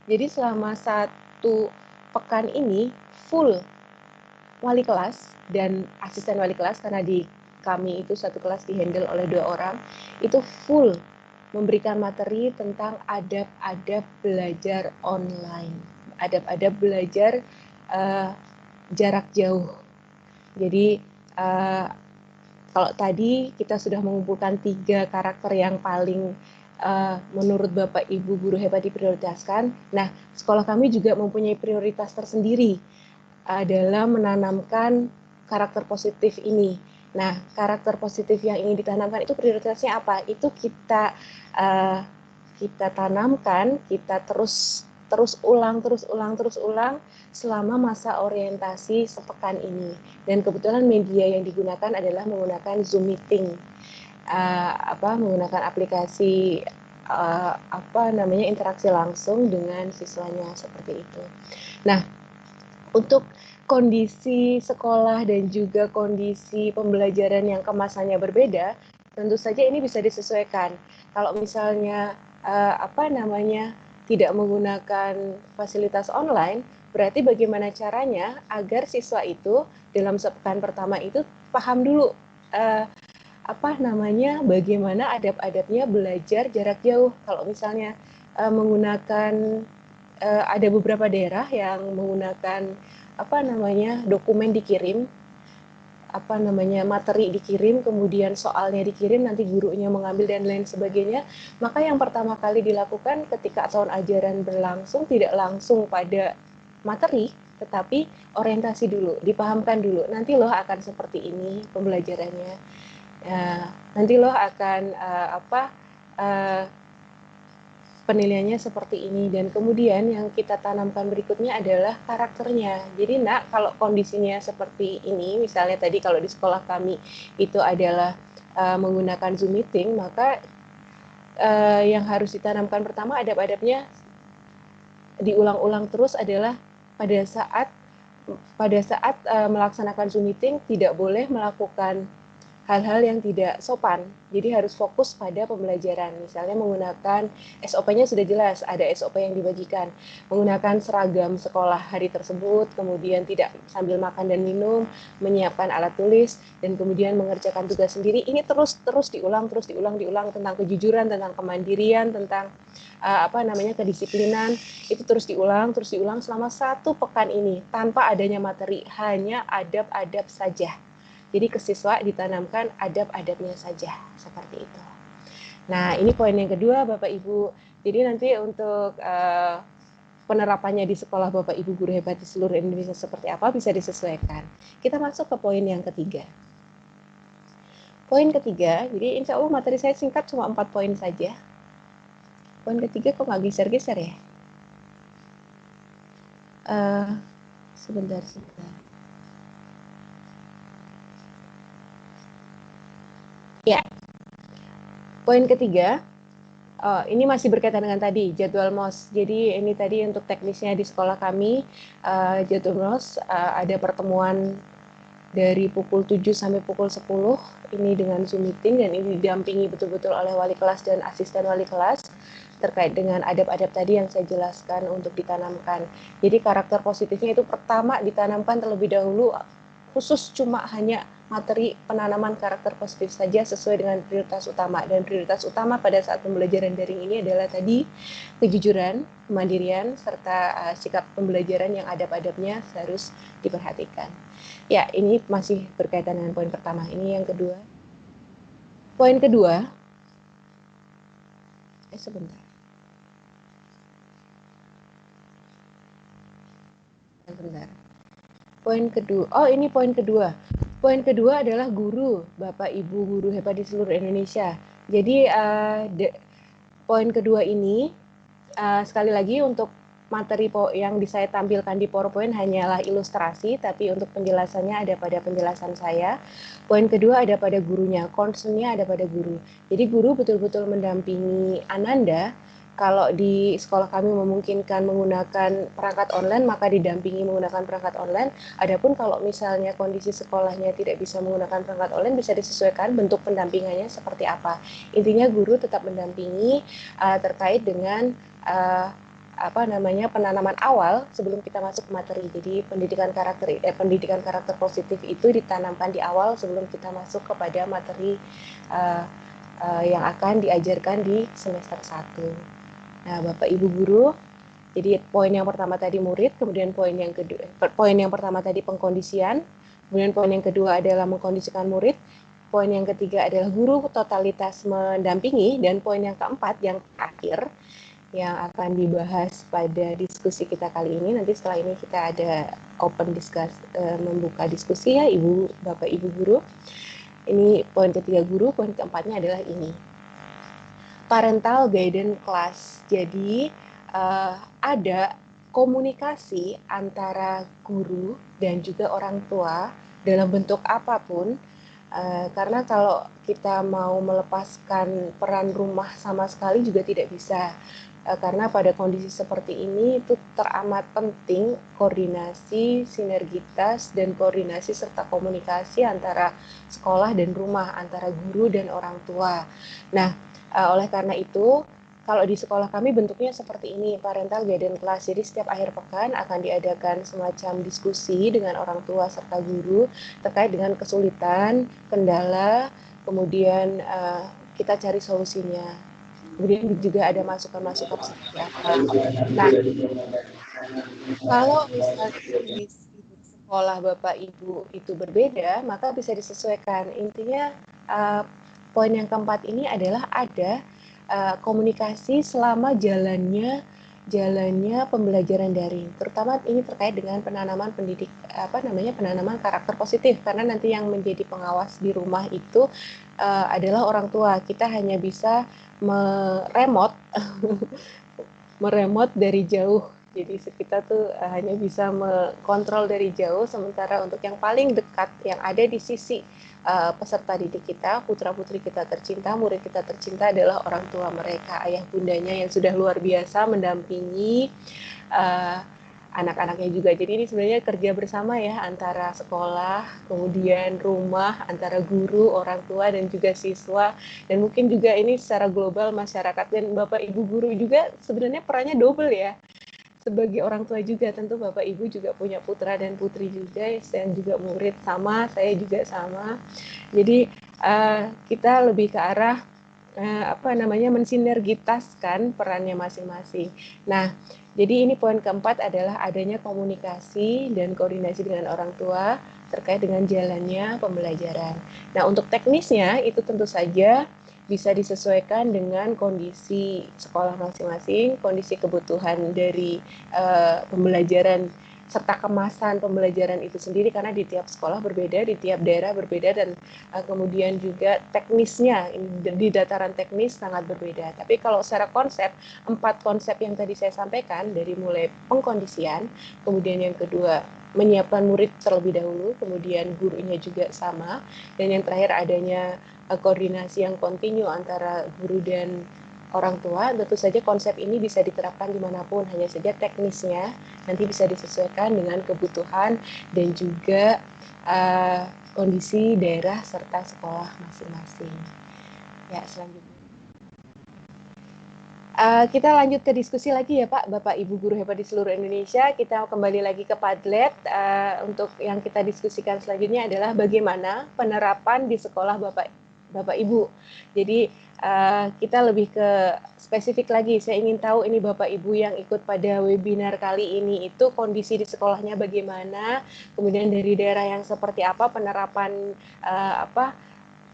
Jadi selama 1 pekan ini full wali kelas dan asisten wali kelas, karena di kami itu 1 kelas dihandle oleh 2 orang, itu full memberikan materi tentang adab-adab belajar online, adab-adab belajar jarak jauh. Jadi kalau tadi kita sudah mengumpulkan 3 karakter yang paling menurut Bapak Ibu guru hebat diprioritaskan. Nah, sekolah kami juga mempunyai prioritas tersendiri dalam menanamkan karakter positif ini. Nah, karakter positif yang ingin ditanamkan itu prioritasnya apa? Itu kita tanamkan, kita terus ulang selama masa orientasi sepekan ini. Dan kebetulan media yang digunakan adalah menggunakan Zoom Meeting, menggunakan aplikasi interaksi langsung dengan siswanya, seperti itu. Nah, untuk kondisi sekolah dan juga kondisi pembelajaran yang kemasannya berbeda, tentu saja ini bisa disesuaikan. Kalau misalnya tidak menggunakan fasilitas online, berarti bagaimana caranya agar siswa itu dalam sepekan pertama itu paham dulu bagaimana adab-adabnya belajar jarak jauh. Kalau misalnya menggunakan ada beberapa daerah yang menggunakan dokumen dikirim, materi dikirim, kemudian soalnya dikirim, nanti gurunya mengambil dan lain sebagainya. Maka yang pertama kali dilakukan ketika tahun ajaran berlangsung tidak langsung pada materi, tetapi orientasi dulu, dipahamkan dulu. Nanti loh akan seperti ini pembelajarannya. Nanti loh akan penilaiannya seperti ini, dan kemudian yang kita tanamkan berikutnya adalah karakternya. Jadi nak, kalau kondisinya seperti ini, misalnya tadi kalau di sekolah kami itu adalah menggunakan Zoom Meeting, maka yang harus ditanamkan pertama adab-adabnya diulang-ulang terus adalah pada saat melaksanakan Zoom Meeting tidak boleh melakukan hal-hal yang tidak sopan. Jadi harus fokus pada pembelajaran. Misalnya menggunakan SOP-nya sudah jelas, ada SOP yang dibagikan. Menggunakan seragam sekolah hari tersebut, kemudian tidak sambil makan dan minum, menyiapkan alat tulis, dan kemudian mengerjakan tugas sendiri. Ini terus diulang tentang kejujuran, tentang kemandirian, tentang kedisiplinan. Itu terus diulang selama 1 pekan ini tanpa adanya materi, hanya adab-adab saja. Jadi ke siswa ditanamkan adab-adabnya saja, seperti itu. Nah, ini poin yang kedua, Bapak Ibu. Jadi nanti untuk penerapannya di sekolah Bapak Ibu guru hebat di seluruh Indonesia seperti apa bisa disesuaikan. Kita masuk ke poin yang ketiga. Poin ketiga, jadi insya Allah materi saya singkat cuma 4 poin saja. Poin ketiga kok nggak geser-geser ya? Sebentar. Ya, poin ketiga, ini masih berkaitan dengan tadi, jadwal MOS. Jadi ini tadi untuk teknisnya di sekolah kami, jadwal MOS ada pertemuan dari pukul 7 sampai pukul 10, ini dengan Zoom meeting, dan ini didampingi betul-betul oleh wali kelas dan asisten wali kelas, terkait dengan adab-adab tadi yang saya jelaskan untuk ditanamkan. Jadi karakter positifnya itu pertama ditanamkan terlebih dahulu, khusus cuma hanya materi penanaman karakter positif saja sesuai dengan prioritas utama. Dan prioritas utama pada saat pembelajaran daring ini adalah tadi kejujuran, kemandirian, serta sikap pembelajaran yang adab-adabnya harus diperhatikan. Ya, ini masih berkaitan dengan poin pertama. Ini yang kedua. Poin kedua, sebentar. Poin kedua, ini poin kedua. Poin kedua adalah guru, Bapak Ibu guru hebat di seluruh Indonesia. Jadi poin kedua ini sekali lagi untuk materi yang saya tampilkan di PowerPoint hanyalah ilustrasi, tapi untuk penjelasannya ada pada penjelasan saya. Poin kedua ada pada gurunya, concern-nya ada pada guru. Jadi guru betul-betul mendampingi Ananda. Kalau di sekolah kami memungkinkan menggunakan perangkat online, maka didampingi menggunakan perangkat online. Adapun kalau misalnya kondisi sekolahnya tidak bisa menggunakan perangkat online, bisa disesuaikan bentuk pendampingannya seperti apa. Intinya guru tetap mendampingi terkait dengan penanaman awal sebelum kita masuk ke materi. Jadi pendidikan karakter positif itu ditanamkan di awal sebelum kita masuk kepada materi yang akan diajarkan di semester 1. Nah, Bapak Ibu guru, jadi poin yang pertama tadi murid, kemudian poin yang pertama tadi pengkondisian, kemudian poin yang kedua adalah mengkondisikan murid, poin yang ketiga adalah guru totalitas mendampingi, dan poin yang keempat yang terakhir yang akan dibahas pada diskusi kita kali ini. Nanti setelah ini kita ada open discuss, membuka diskusi ya Ibu, Bapak Ibu guru. Ini poin ketiga guru, poin keempatnya adalah ini. Parental guidance class. Jadi ada komunikasi antara guru dan juga orang tua dalam bentuk apapun, karena kalau kita mau melepaskan peran rumah sama sekali juga tidak bisa, karena pada kondisi seperti ini itu teramat penting koordinasi, sinergitas, dan koordinasi serta komunikasi antara sekolah dan rumah, antara guru dan orang tua. Nah, oleh karena itu, kalau di sekolah kami bentuknya seperti ini, parental guidance class. Jadi setiap akhir pekan akan diadakan semacam diskusi dengan orang tua serta guru terkait dengan kesulitan, kendala, kemudian kita cari solusinya. Kemudian juga ada masukan-masukan seperti apa. Nah, kalau misalnya kondisi sekolah Bapak Ibu itu berbeda, maka bisa disesuaikan. Intinya poin yang keempat ini adalah ada komunikasi selama jalannya pembelajaran daring. Terutama ini terkait dengan penanaman penanaman karakter positif, karena nanti yang menjadi pengawas di rumah itu adalah orang tua. Kita hanya bisa meremot dari jauh. Jadi kita tuh hanya bisa mengontrol dari jauh, sementara untuk yang paling dekat yang ada di sisi peserta didik kita, putra-putri kita tercinta, murid kita tercinta adalah orang tua mereka, ayah bundanya yang sudah luar biasa mendampingi anak-anaknya juga. Jadi ini sebenarnya kerja bersama ya antara sekolah, kemudian rumah, antara guru, orang tua, dan juga siswa. Dan mungkin juga ini secara global masyarakat dan Bapak Ibu guru juga sebenarnya perannya double ya. Sebagai orang tua juga tentu Bapak Ibu juga punya putra dan putri juga yang juga murid sama, saya juga sama. Jadi kita lebih ke arah mensinergitaskan perannya masing-masing. Nah, jadi ini poin keempat adalah adanya komunikasi dan koordinasi dengan orang tua terkait dengan jalannya pembelajaran. Nah, untuk teknisnya itu tentu saja bisa disesuaikan dengan kondisi sekolah masing-masing, kondisi kebutuhan dari pembelajaran serta kemasan pembelajaran itu sendiri, karena di tiap sekolah berbeda, di tiap daerah berbeda, dan kemudian juga teknisnya di dataran teknis sangat berbeda. Tapi kalau secara konsep, 4 konsep yang tadi saya sampaikan, dari mulai pengkondisian, kemudian yang kedua menyiapkan murid terlebih dahulu, kemudian gurunya juga sama, dan yang terakhir adanya koordinasi yang kontinu antara guru dan orang tua. Tentu saja konsep ini bisa diterapkan dimanapun, hanya saja teknisnya nanti bisa disesuaikan dengan kebutuhan dan juga kondisi daerah serta sekolah masing-masing. Ya, selanjutnya. Kita lanjut ke diskusi lagi ya Pak, Bapak Ibu guru hebat di seluruh Indonesia. Kita kembali lagi ke Padlet. Untuk yang kita diskusikan selanjutnya adalah bagaimana penerapan di sekolah Bapak Ibu. Jadi kita lebih ke spesifik lagi. Saya ingin tahu ini Bapak Ibu yang ikut pada webinar kali ini itu kondisi di sekolahnya bagaimana, kemudian dari daerah yang seperti apa penerapan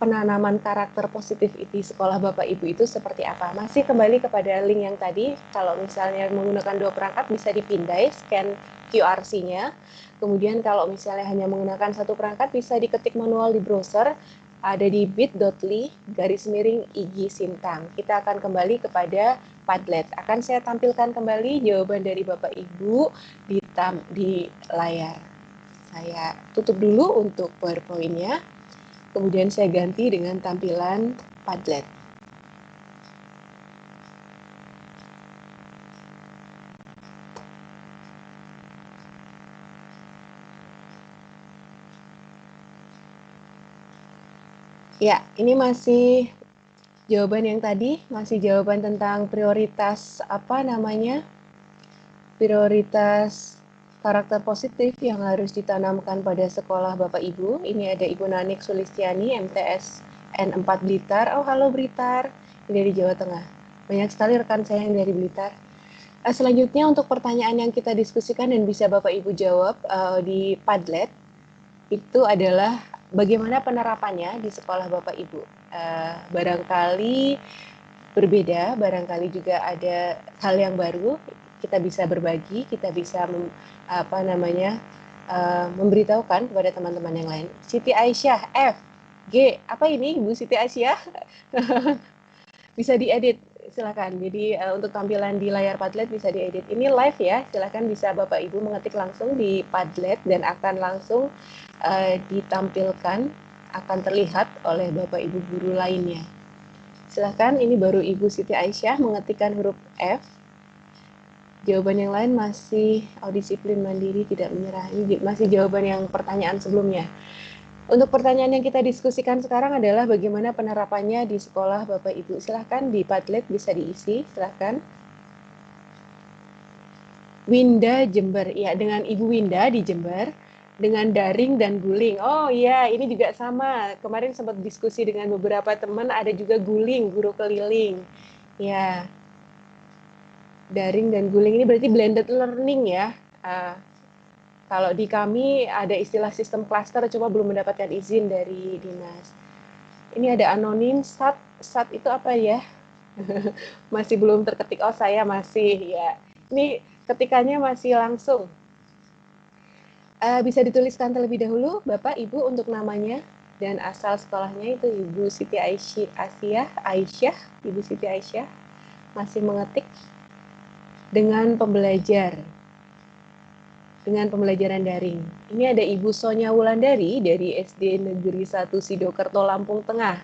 penanaman karakter positif di sekolah Bapak Ibu itu seperti apa. Masih kembali kepada link yang tadi, kalau misalnya menggunakan 2 perangkat bisa dipindai, scan QRC-nya. Kemudian kalau misalnya hanya menggunakan 1 perangkat bisa diketik manual di browser, ada di bit.ly/ig Sintang. Kita akan kembali kepada Padlet. Akan saya tampilkan kembali jawaban dari Bapak Ibu di layar. Saya tutup dulu untuk PowerPoint-nya. Kemudian saya ganti dengan tampilan Padlet. Ya, ini masih jawaban yang tadi, masih jawaban tentang prioritas prioritas karakter positif yang harus ditanamkan pada sekolah Bapak Ibu. Ini ada Ibu Nanik Sulistiani, MTS N4 Blitar. Oh, halo Blitar. Ini dari Jawa Tengah. Banyak sekali rekan saya yang dari Blitar. Selanjutnya untuk pertanyaan yang kita diskusikan dan bisa Bapak Ibu jawab di Padlet, itu adalah bagaimana penerapannya di sekolah Bapak Ibu. Barangkali berbeda, barangkali juga ada hal yang baru. Kita bisa berbagi, kita bisa memberitahukan kepada teman-teman yang lain. Siti Aisyah, F, G, apa ini Ibu Siti Aisyah? Bisa diedit, silakan. Jadi untuk tampilan di layar Padlet bisa diedit. Ini live ya, silakan bisa Bapak Ibu mengetik langsung di Padlet dan akan langsung ditampilkan, akan terlihat oleh Bapak Ibu guru lainnya. Silakan, ini baru Ibu Siti Aisyah mengetikkan huruf F. Jawaban yang lain masih disiplin mandiri, tidak menyerah. Ini masih jawaban yang pertanyaan sebelumnya. Untuk pertanyaan yang kita diskusikan sekarang adalah bagaimana penerapannya di sekolah Bapak Ibu. Silahkan di Padlet bisa diisi, silahkan. Winda Jember, ya dengan Ibu Winda di Jember, dengan daring dan guling. Oh iya, ini juga sama. Kemarin sempat diskusi dengan beberapa teman, ada juga guling, guru keliling. Ya, daring dan guling ini berarti blended learning ya. Kalau di kami ada istilah sistem klaster, cuma belum mendapatkan izin dari dinas. Ini ada anonim, SAT itu apa ya? Masih belum terketik. Oh, saya masih ya. Ini ketikannya masih langsung. Bisa dituliskan terlebih dahulu, Bapak, Ibu, untuk namanya dan asal sekolahnya itu Ibu Siti Aisyah, Ibu Siti Aisyah masih mengetik dengan pembelajaran daring. Ini ada Ibu Sonya Wulandari dari SD Negeri 1 Sidokerto, Lampung Tengah.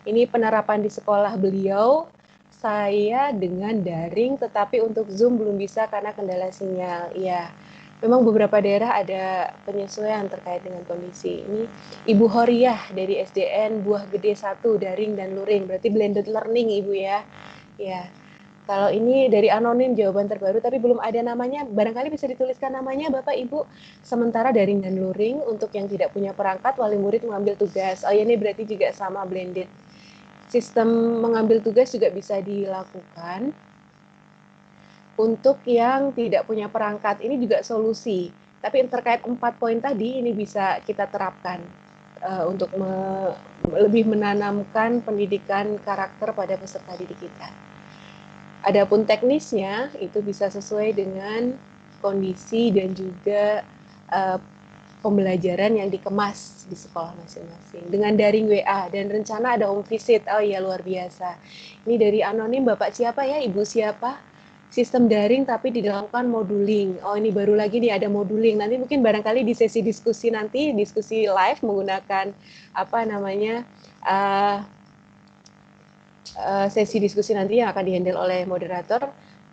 Ini penerapan di sekolah beliau, saya dengan daring, tetapi untuk Zoom belum bisa karena kendala sinyal. Ya, memang beberapa daerah ada penyesuaian terkait dengan kondisi. Ini Ibu Horiah dari SDN Buah Gede 1, daring dan luring. Berarti blended learning Ibu ya. Ya. Kalau ini dari anonim jawaban terbaru tapi belum ada namanya, barangkali bisa dituliskan namanya Bapak Ibu. Sementara daring dan luring untuk yang tidak punya perangkat, wali murid mengambil tugas. Oh ya, ini berarti juga sama blended. Sistem mengambil tugas juga bisa dilakukan. Untuk yang tidak punya perangkat, ini juga solusi. Tapi terkait 4 poin tadi, ini bisa kita terapkan untuk lebih menanamkan pendidikan karakter pada peserta didik kita. Adapun teknisnya itu bisa sesuai dengan kondisi dan juga pembelajaran yang dikemas di sekolah masing-masing. Dengan daring WA dan rencana ada home visit. Oh iya, luar biasa. Ini dari anonim, Bapak siapa ya, Ibu siapa? Sistem daring tapi dilakukan moduling. Oh, ini baru lagi nih ada moduling. Nanti mungkin barangkali di sesi diskusi nanti, diskusi live menggunakan apa namanya sesi diskusi nanti yang akan dihandle oleh moderator,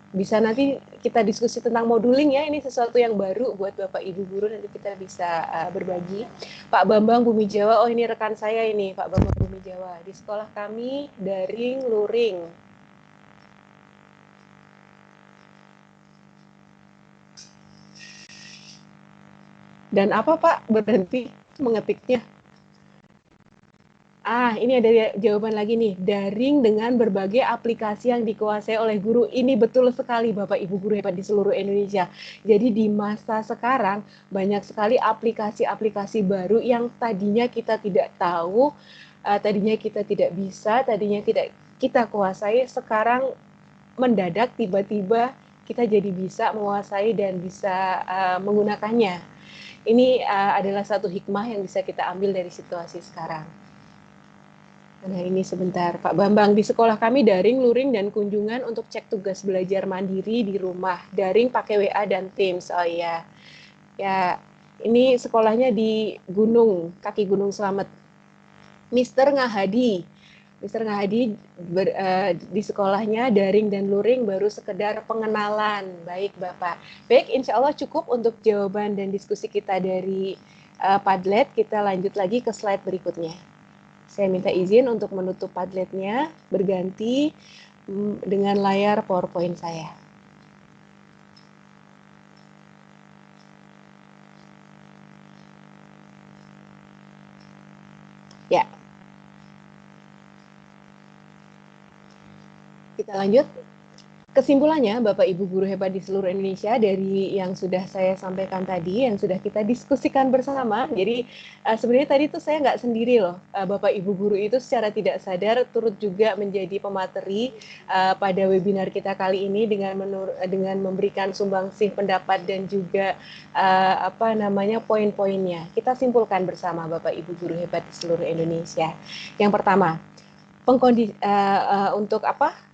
bisa nanti kita diskusi tentang moduling ya. Ini sesuatu yang baru buat Bapak Ibu guru, nanti kita bisa berbagi. Pak Bambang Bumi Jawa, oh ini rekan saya ini, Pak Bambang Bumi Jawa. Di sekolah kami daring luring. Dan apa Pak berhenti mengetiknya? Ini ada jawaban lagi nih, daring dengan berbagai aplikasi yang dikuasai oleh guru. Ini betul sekali Bapak Ibu guru hebat di seluruh Indonesia. Jadi di masa sekarang banyak sekali aplikasi-aplikasi baru yang tadinya kita tidak tahu, tadinya kita tidak bisa, tadinya tidak kita kuasai, sekarang mendadak tiba-tiba kita jadi bisa menguasai dan bisa menggunakannya. Ini adalah satu hikmah yang bisa kita ambil dari situasi sekarang. Nah ini sebentar, Pak Bambang, di sekolah kami daring, luring, dan kunjungan untuk cek tugas belajar mandiri di rumah. Daring pakai WA dan Teams, oh iya. Ya, ini sekolahnya di Gunung, kaki Gunung Slamet. Mister Ngahadi di sekolahnya daring dan luring baru sekedar pengenalan. Baik Bapak. Baik, insya Allah cukup untuk jawaban dan diskusi kita dari Padlet. Kita lanjut lagi ke slide berikutnya. Saya minta izin untuk menutup Padletnya, berganti dengan layar PowerPoint saya. Ya. Kita lanjut. Kesimpulannya, Bapak Ibu guru hebat di seluruh Indonesia, dari yang sudah saya sampaikan tadi, yang sudah kita diskusikan bersama, jadi sebenarnya tadi tuh saya nggak sendiri loh, Bapak Ibu guru itu secara tidak sadar turut juga menjadi pemateri pada webinar kita kali ini dengan memberikan sumbangsih pendapat dan juga poin-poinnya. Kita simpulkan bersama Bapak Ibu guru hebat di seluruh Indonesia. Yang pertama,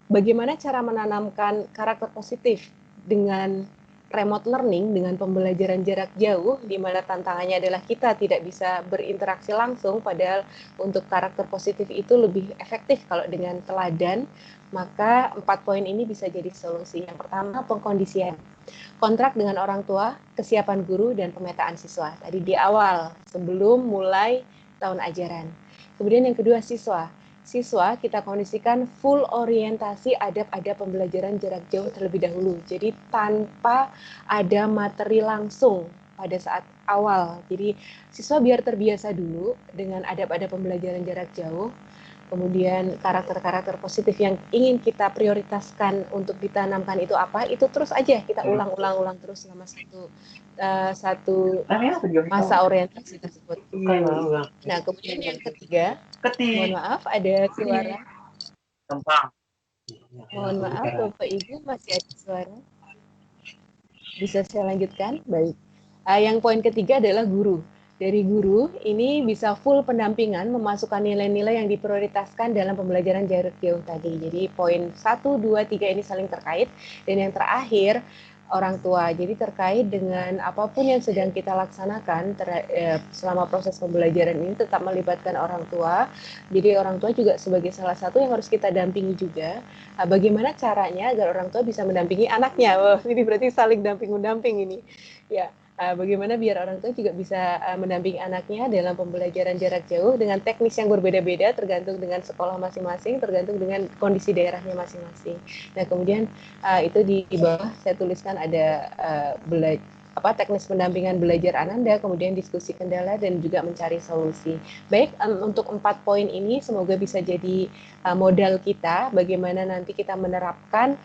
bagaimana cara menanamkan karakter positif dengan remote learning, dengan pembelajaran jarak jauh, di mana tantangannya adalah kita tidak bisa berinteraksi langsung, padahal untuk karakter positif itu lebih efektif kalau dengan teladan, maka 4 poin ini bisa jadi solusi. Yang pertama, pengkondisian. Kontrak dengan orang tua, kesiapan guru, dan pemetaan siswa. Tadi di awal, sebelum mulai tahun ajaran. Kemudian yang kedua, siswa kita kondisikan full orientasi adab-adab pembelajaran jarak jauh terlebih dahulu. Jadi tanpa ada materi langsung pada saat awal. Jadi siswa biar terbiasa dulu dengan adab-adab pembelajaran jarak jauh. Kemudian karakter-karakter positif yang ingin kita prioritaskan untuk ditanamkan itu apa, itu terus aja kita ulang-ulang terus selama satu masa orientasi tersebut. Nah, kemudian yang ketiga, mohon maaf ada suara. Mohon maaf Bapak Ibu, masih ada suara. Bisa saya lanjutkan? Baik. Yang poin ketiga adalah guru. Dari guru, ini bisa full pendampingan, memasukkan nilai-nilai yang diprioritaskan dalam pembelajaran jarak jauh tadi. Jadi poin 1, 2, 3 ini saling terkait. Dan yang terakhir, orang tua. Jadi terkait dengan apapun yang sedang kita laksanakan selama proses pembelajaran ini tetap melibatkan orang tua. Jadi orang tua juga sebagai salah satu yang harus kita dampingi juga. Bagaimana caranya agar orang tua bisa mendampingi anaknya? Wah, ini berarti saling damping-mendamping ini. Ya, bagaimana biar orang tua juga bisa mendampingi anaknya dalam pembelajaran jarak jauh dengan teknis yang berbeda-beda tergantung dengan sekolah masing-masing, tergantung dengan kondisi daerahnya masing-masing. Nah, kemudian itu di bawah saya tuliskan ada teknis pendampingan belajar Ananda, kemudian diskusi kendala dan juga mencari solusi. Baik, untuk 4 poin ini semoga bisa jadi modal kita bagaimana nanti kita menerapkan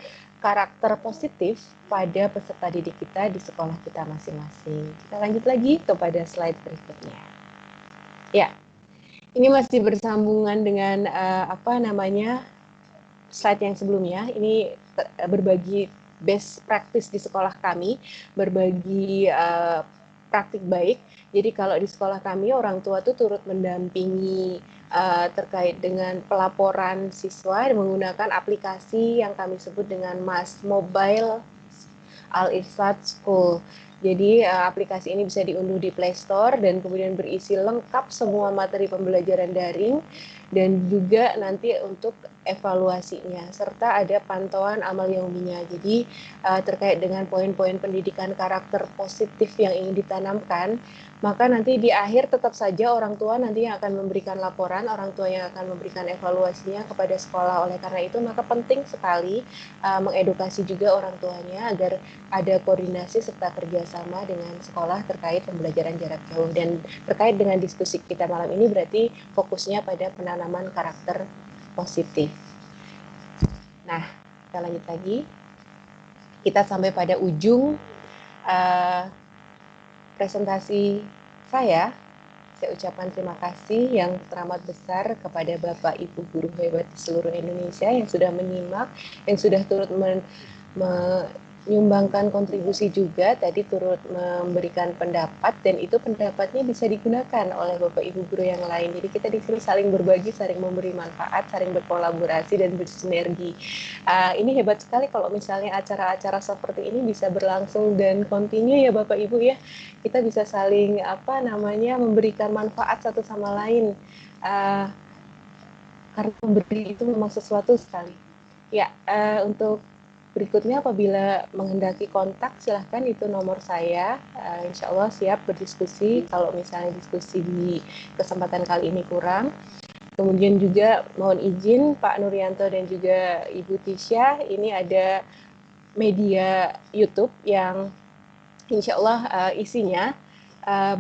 karakter positif pada peserta didik kita di sekolah kita masing-masing. Kita lanjut lagi kepada slide berikutnya. Ya, ini masih bersambungan dengan slide yang sebelumnya. Ini berbagi best practice di sekolah kami, berbagi praktik baik. Jadi kalau di sekolah kami orang tua tuh turut mendampingi terkait dengan pelaporan siswa menggunakan aplikasi yang kami sebut dengan MAS Mobile Al-Irsyad School. Jadi aplikasi ini bisa diunduh di Play Store dan kemudian berisi lengkap semua materi pembelajaran daring dan juga nanti untuk evaluasinya serta ada pantauan amal yauminya. Jadi terkait dengan poin-poin pendidikan karakter positif yang ingin ditanamkan, maka nanti di akhir tetap saja orang tua nanti yang akan memberikan laporan, orang tua yang akan memberikan evaluasinya kepada sekolah. Oleh karena itu maka penting sekali mengedukasi juga orang tuanya agar ada koordinasi serta kerjasama dengan sekolah terkait pembelajaran jarak jauh. Dan terkait dengan diskusi kita malam ini berarti fokusnya pada penanaman karakter positif. Nah, kita lanjut lagi. Kita sampai pada ujung presentasi saya. Saya ucapkan terima kasih yang teramat besar kepada Bapak Ibu guru hebat di seluruh Indonesia yang sudah menyimak, yang sudah turut menyumbangkan kontribusi juga, tadi turut memberikan pendapat dan itu pendapatnya bisa digunakan oleh Bapak Ibu guru yang lain. Jadi kita di sini saling berbagi, saling memberi manfaat, saling berkolaborasi dan bersinergi. Ini hebat sekali kalau misalnya acara-acara seperti ini bisa berlangsung dan kontinu ya Bapak Ibu ya. Kita bisa saling memberikan manfaat satu sama lain. Karena memberi itu memang sesuatu sekali. Ya, untuk berikutnya apabila menghendaki kontak silahkan itu nomor saya. Insya Allah siap berdiskusi kalau misalnya diskusi di kesempatan kali ini kurang. Kemudian juga mohon izin Pak Nuryanto dan juga Ibu Tisha, ini ada media YouTube yang insya Allah isinya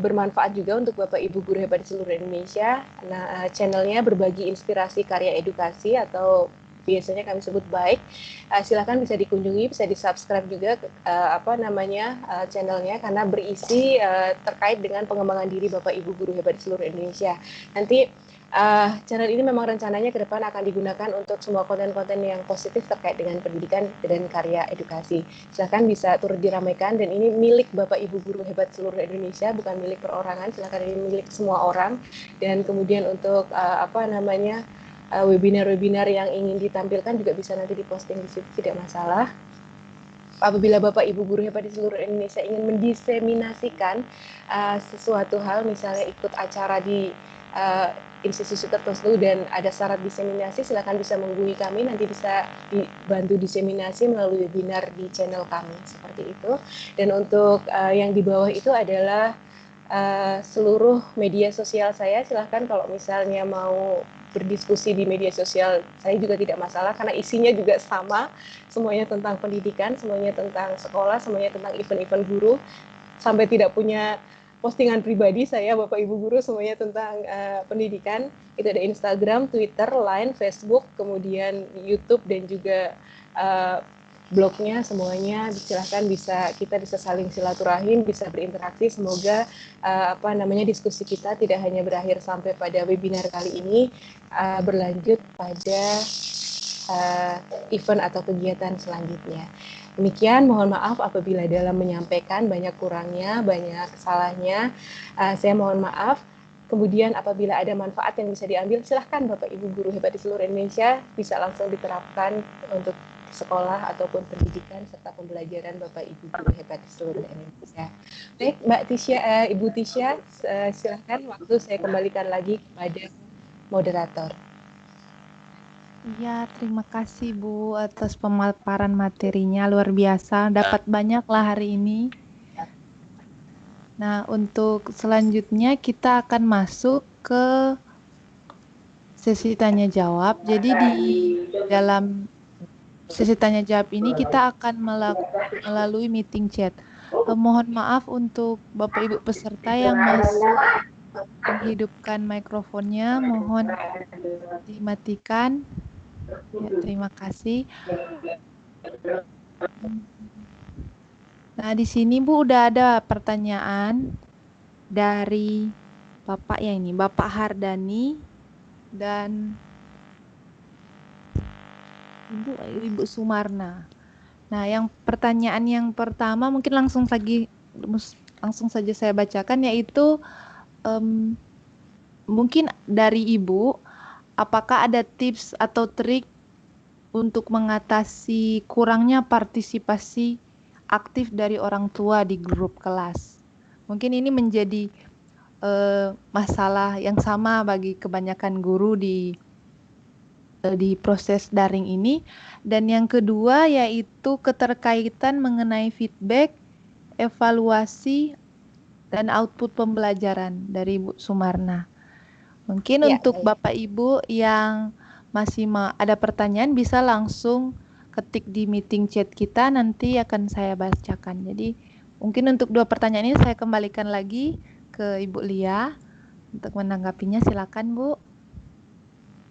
bermanfaat juga untuk Bapak Ibu guru hebat di seluruh Indonesia. Nah, channelnya berbagi inspirasi karya edukasi atau biasanya kami sebut baik. Silakan bisa dikunjungi, bisa di-subscribe juga channelnya karena berisi terkait dengan pengembangan diri Bapak Ibu guru hebat di seluruh Indonesia. Nanti channel ini memang rencananya ke depan akan digunakan untuk semua konten-konten yang positif terkait dengan pendidikan dan karya edukasi. Silakan bisa turut diramaikan dan ini milik Bapak Ibu guru hebat seluruh Indonesia, bukan milik perorangan. Silakan ini milik semua orang. Dan kemudian untuk webinar-webinar yang ingin ditampilkan juga bisa nanti diposting di situ, tidak masalah. Apabila Bapak Ibu guru hebat di seluruh Indonesia ingin mendiseminasikan sesuatu hal, misalnya ikut acara di institusi tertentu dan ada syarat diseminasi, silakan bisa menghubungi kami, nanti bisa dibantu diseminasi melalui webinar di channel kami, seperti itu. Dan untuk yang di bawah itu adalah seluruh media sosial saya, silahkan kalau misalnya mau berdiskusi di media sosial, saya juga tidak masalah karena isinya juga sama, semuanya tentang pendidikan, semuanya tentang sekolah, semuanya tentang event-event guru, sampai tidak punya postingan pribadi saya, Bapak Ibu guru, semuanya tentang pendidikan. Itu ada Instagram, Twitter, Line, Facebook, kemudian YouTube dan juga blognya, semuanya silahkan kita bisa saling silaturahim, bisa berinteraksi. Semoga diskusi kita tidak hanya berakhir sampai pada webinar kali ini, berlanjut pada event atau kegiatan selanjutnya. Demikian, mohon maaf apabila dalam menyampaikan banyak kurangnya, banyak salahnya. Saya mohon maaf. Kemudian apabila ada manfaat yang bisa diambil, silahkan Bapak Ibu guru hebat di seluruh Indonesia bisa langsung diterapkan untuk sekolah ataupun pendidikan serta pembelajaran Bapak Ibu guru hebat di seluruh Indonesia. Baik, Mbak Tisha, Ibu Tisha, silahkan waktu saya kembalikan lagi kepada moderator. Ya, terima kasih Bu atas pemaparan materinya, luar biasa. Dapat banyak lah hari ini. Nah, untuk selanjutnya kita akan masuk ke sesi tanya jawab. Jadi di dalam sesi tanya jawab ini kita akan melalui meeting chat. Mohon maaf untuk Bapak Ibu peserta yang masih menghidupkan mikrofonnya, mohon dimatikan. Ya, terima kasih. Nah, di sini Bu udah ada pertanyaan dari Bapak yang ini, Bapak Hardani dan Ibu Sumarna. Nah, yang pertanyaan yang pertama mungkin langsung saja saya bacakan, yaitu mungkin dari Ibu, apakah ada tips atau trik untuk mengatasi kurangnya partisipasi aktif dari orang tua di grup kelas? Mungkin ini menjadi masalah yang sama bagi kebanyakan guru di proses daring ini. Dan yang kedua yaitu keterkaitan mengenai feedback, evaluasi, dan output pembelajaran dari Bu Sumarna. Mungkin Ya, untuk baik. Bapak Ibu yang masih ada pertanyaan bisa langsung ketik di meeting chat kita, nanti akan saya bacakan. Jadi mungkin untuk dua pertanyaan ini saya kembalikan lagi ke Ibu Lia untuk menanggapinya. Silakan Bu.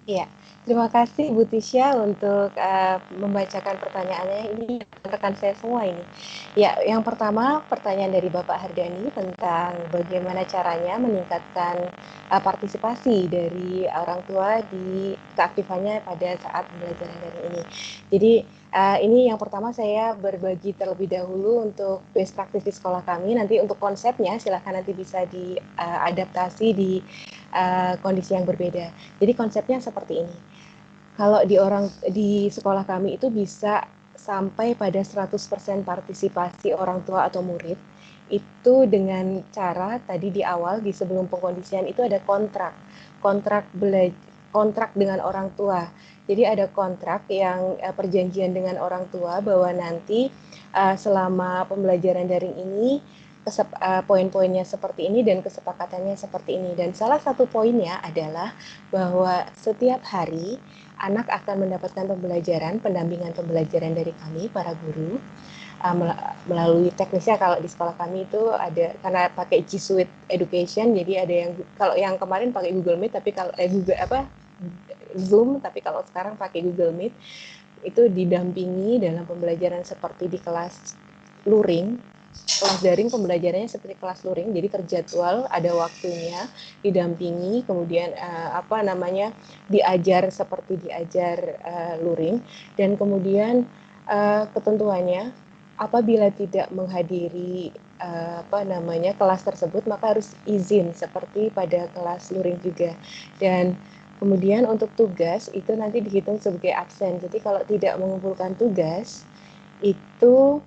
Iya, terima kasih Bu Tisha untuk membacakan pertanyaannya. Ini rekan saya semua ini. Ya, yang pertama pertanyaan dari Bapak Hardani tentang bagaimana caranya meningkatkan partisipasi dari orang tua di keaktifannya pada saat pembelajaran daring ini. Jadi ini yang pertama saya berbagi terlebih dahulu untuk best practice di sekolah kami. Nanti untuk konsepnya silahkan nanti bisa diadaptasi di kondisi yang berbeda. Jadi konsepnya seperti ini. Kalau di sekolah kami itu bisa sampai pada 100% partisipasi orang tua atau murid itu dengan cara tadi di awal di sebelum pengkondisian itu ada kontrak dengan orang tua. Jadi ada kontrak yang perjanjian dengan orang tua bahwa nanti selama pembelajaran daring ini poin-poinnya seperti ini dan kesepakatannya seperti ini. Dan salah satu poinnya adalah bahwa setiap hari anak akan mendapatkan pendampingan pembelajaran dari kami, para guru, melalui teknisnya. Kalau di sekolah kami itu ada, karena pakai G Suite Education, jadi ada yang, kalau yang kemarin pakai Google Meet, tapi kalau Zoom, tapi kalau sekarang pakai Google Meet, itu didampingi dalam pembelajaran seperti di kelas luring. Kelas daring pembelajarannya seperti kelas luring, jadi terjadwal, ada waktunya, didampingi, kemudian diajar seperti diajar luring, dan kemudian ketentuannya apabila tidak menghadiri kelas tersebut maka harus izin seperti pada kelas luring juga. Dan kemudian untuk tugas itu nanti dihitung sebagai absen. Jadi kalau tidak mengumpulkan tugas itu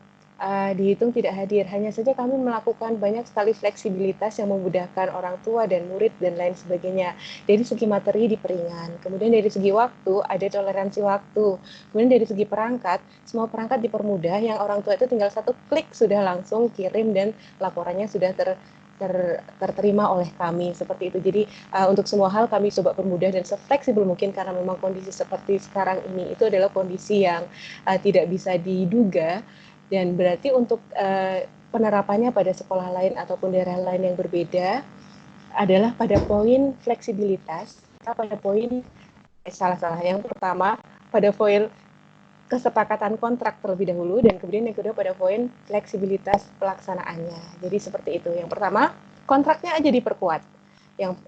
dihitung tidak hadir. Hanya saja kami melakukan banyak sekali fleksibilitas yang memudahkan orang tua dan murid dan lain sebagainya. Dari segi materi diperingan, kemudian dari segi waktu ada toleransi waktu, kemudian dari segi perangkat, semua perangkat dipermudah, yang orang tua itu tinggal satu klik sudah langsung kirim dan laporannya sudah terterima oleh kami, seperti itu. Jadi untuk semua hal kami coba permudah dan sefleksibel mungkin, karena memang kondisi seperti sekarang ini itu adalah kondisi yang tidak bisa diduga. Dan berarti untuk penerapannya pada sekolah lain ataupun daerah lain yang berbeda adalah pada poin fleksibilitas, pada poin yang pertama pada poin kesepakatan kontrak terlebih dahulu, dan kemudian yang kedua pada poin fleksibilitas pelaksanaannya. Jadi seperti itu. Yang pertama, kontraknya aja diperkuat. Yang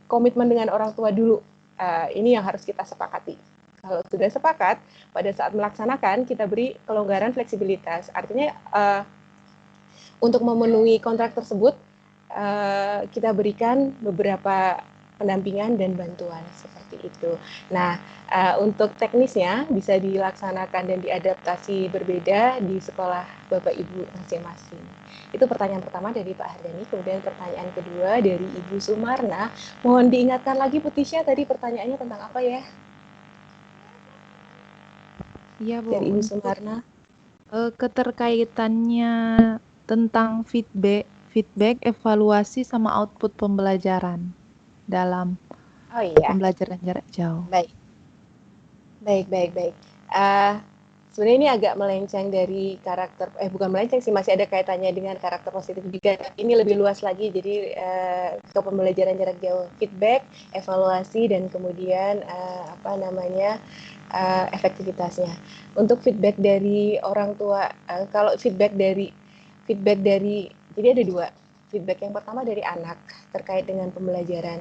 komitmen dengan orang tua dulu. Ini yang harus kita sepakati. Kalau sudah sepakat, pada saat melaksanakan kita beri kelonggaran fleksibilitas. Artinya untuk memenuhi kontrak tersebut kita berikan beberapa pendampingan dan bantuan seperti itu. Nah, untuk teknisnya bisa dilaksanakan dan diadaptasi berbeda di sekolah Bapak Ibu masing-masing. Itu pertanyaan pertama dari Pak Hardani. Kemudian pertanyaan kedua dari Ibu Sumarna. Mohon diingatkan lagi Bu Tisha, tadi pertanyaannya tentang apa ya? Iya Bu, Dari Ibu Sumarna. keterkaitannya tentang feedback feedback, evaluasi, sama output pembelajaran dalam Oh iya, pembelajaran jarak jauh. baik. Sebenarnya ini agak melenceng dari karakter, bukan melenceng sih, masih ada kaitannya dengan karakter positif juga. Ini lebih luas lagi, jadi ke pembelajaran jarak jauh, feedback, evaluasi, dan kemudian efektivitasnya. Untuk feedback dari orang tua, kalau feedback dari, jadi ada dua. Feedback yang pertama dari anak terkait dengan pembelajaran.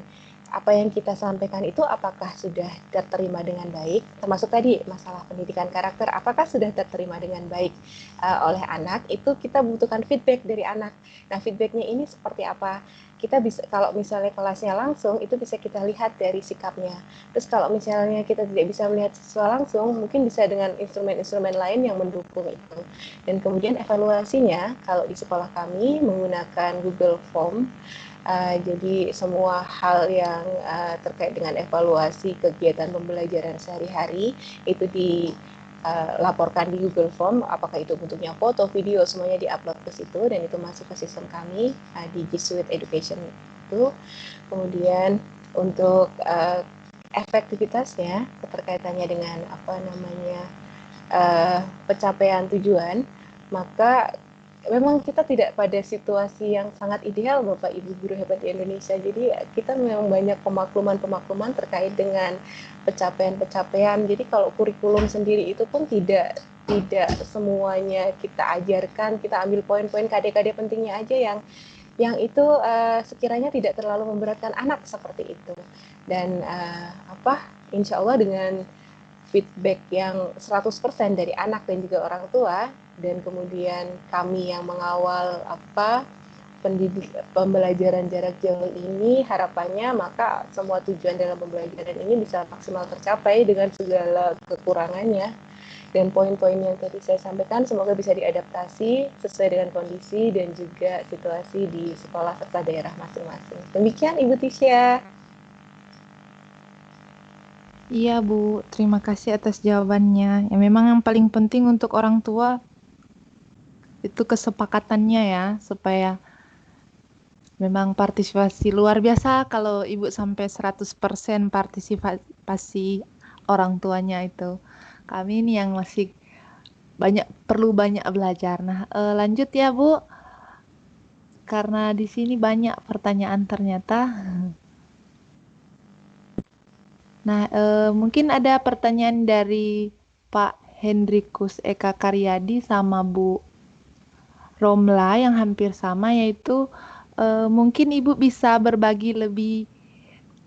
Apa yang kita sampaikan itu apakah sudah terterima dengan baik, termasuk tadi masalah pendidikan karakter, apakah sudah terterima dengan baik oleh anak, itu kita butuhkan feedback dari anak. Nah, feedbacknya ini seperti apa? Kita bisa, kalau misalnya kelasnya langsung, itu bisa kita lihat dari sikapnya. Terus kalau misalnya kita tidak bisa melihat siswa langsung, mungkin bisa dengan instrumen-instrumen lain yang mendukung itu. Dan kemudian evaluasinya, kalau di sekolah kami menggunakan Google Form. Jadi semua hal yang terkait dengan evaluasi kegiatan pembelajaran sehari-hari itu dilaporkan di Google Form, apakah itu bentuknya foto, video, semuanya diupload ke situ, dan itu masuk ke sistem kami di G Suite Education itu. Kemudian untuk efektivitasnya, keterkaitannya dengan pencapaian tujuan, maka memang kita tidak pada situasi yang sangat ideal, Bapak Ibu Guru Hebat di Indonesia. Jadi kita memang banyak pemakluman terkait dengan pencapaian-pencapaian. Jadi kalau kurikulum sendiri itu pun tidak semuanya kita ajarkan, kita ambil poin-poin KD-KD pentingnya aja yang itu sekiranya tidak terlalu memberatkan anak seperti itu. Dan insya Allah dengan feedback yang 100% dari anak dan juga orang tua, dan kemudian kami yang mengawal pembelajaran jarak jauh ini, harapannya maka semua tujuan dalam pembelajaran ini bisa maksimal tercapai dengan segala kekurangannya. Dan poin-poin yang tadi saya sampaikan semoga bisa diadaptasi sesuai dengan kondisi dan juga situasi di sekolah serta daerah masing-masing. Demikian Ibu Tisha. Iya Bu, terima kasih atas jawabannya. Ya, memang yang paling penting untuk orang tua itu kesepakatannya ya, supaya memang partisipasi luar biasa kalau Ibu sampai 100% partisipasi orang tuanya itu. Kami ini yang masih perlu banyak belajar. Nah, lanjut ya Bu, karena di sini banyak pertanyaan ternyata. Nah, mungkin ada pertanyaan dari Pak Hendrikus Eka Karyadi sama Bu Romla yang hampir sama, yaitu mungkin Ibu bisa berbagi lebih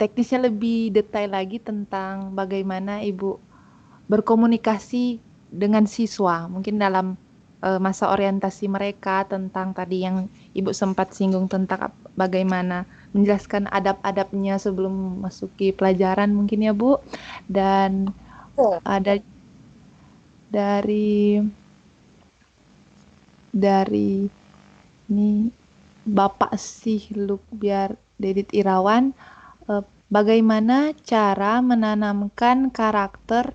teknisnya, lebih detail lagi tentang bagaimana Ibu berkomunikasi dengan siswa, mungkin dalam masa orientasi mereka, tentang tadi yang Ibu sempat singgung tentang bagaimana menjelaskan adab-adabnya sebelum masuki pelajaran mungkin ya Bu. Dan ada dari ini Bapak Sihluk Biar Dedit Irawan, bagaimana cara menanamkan karakter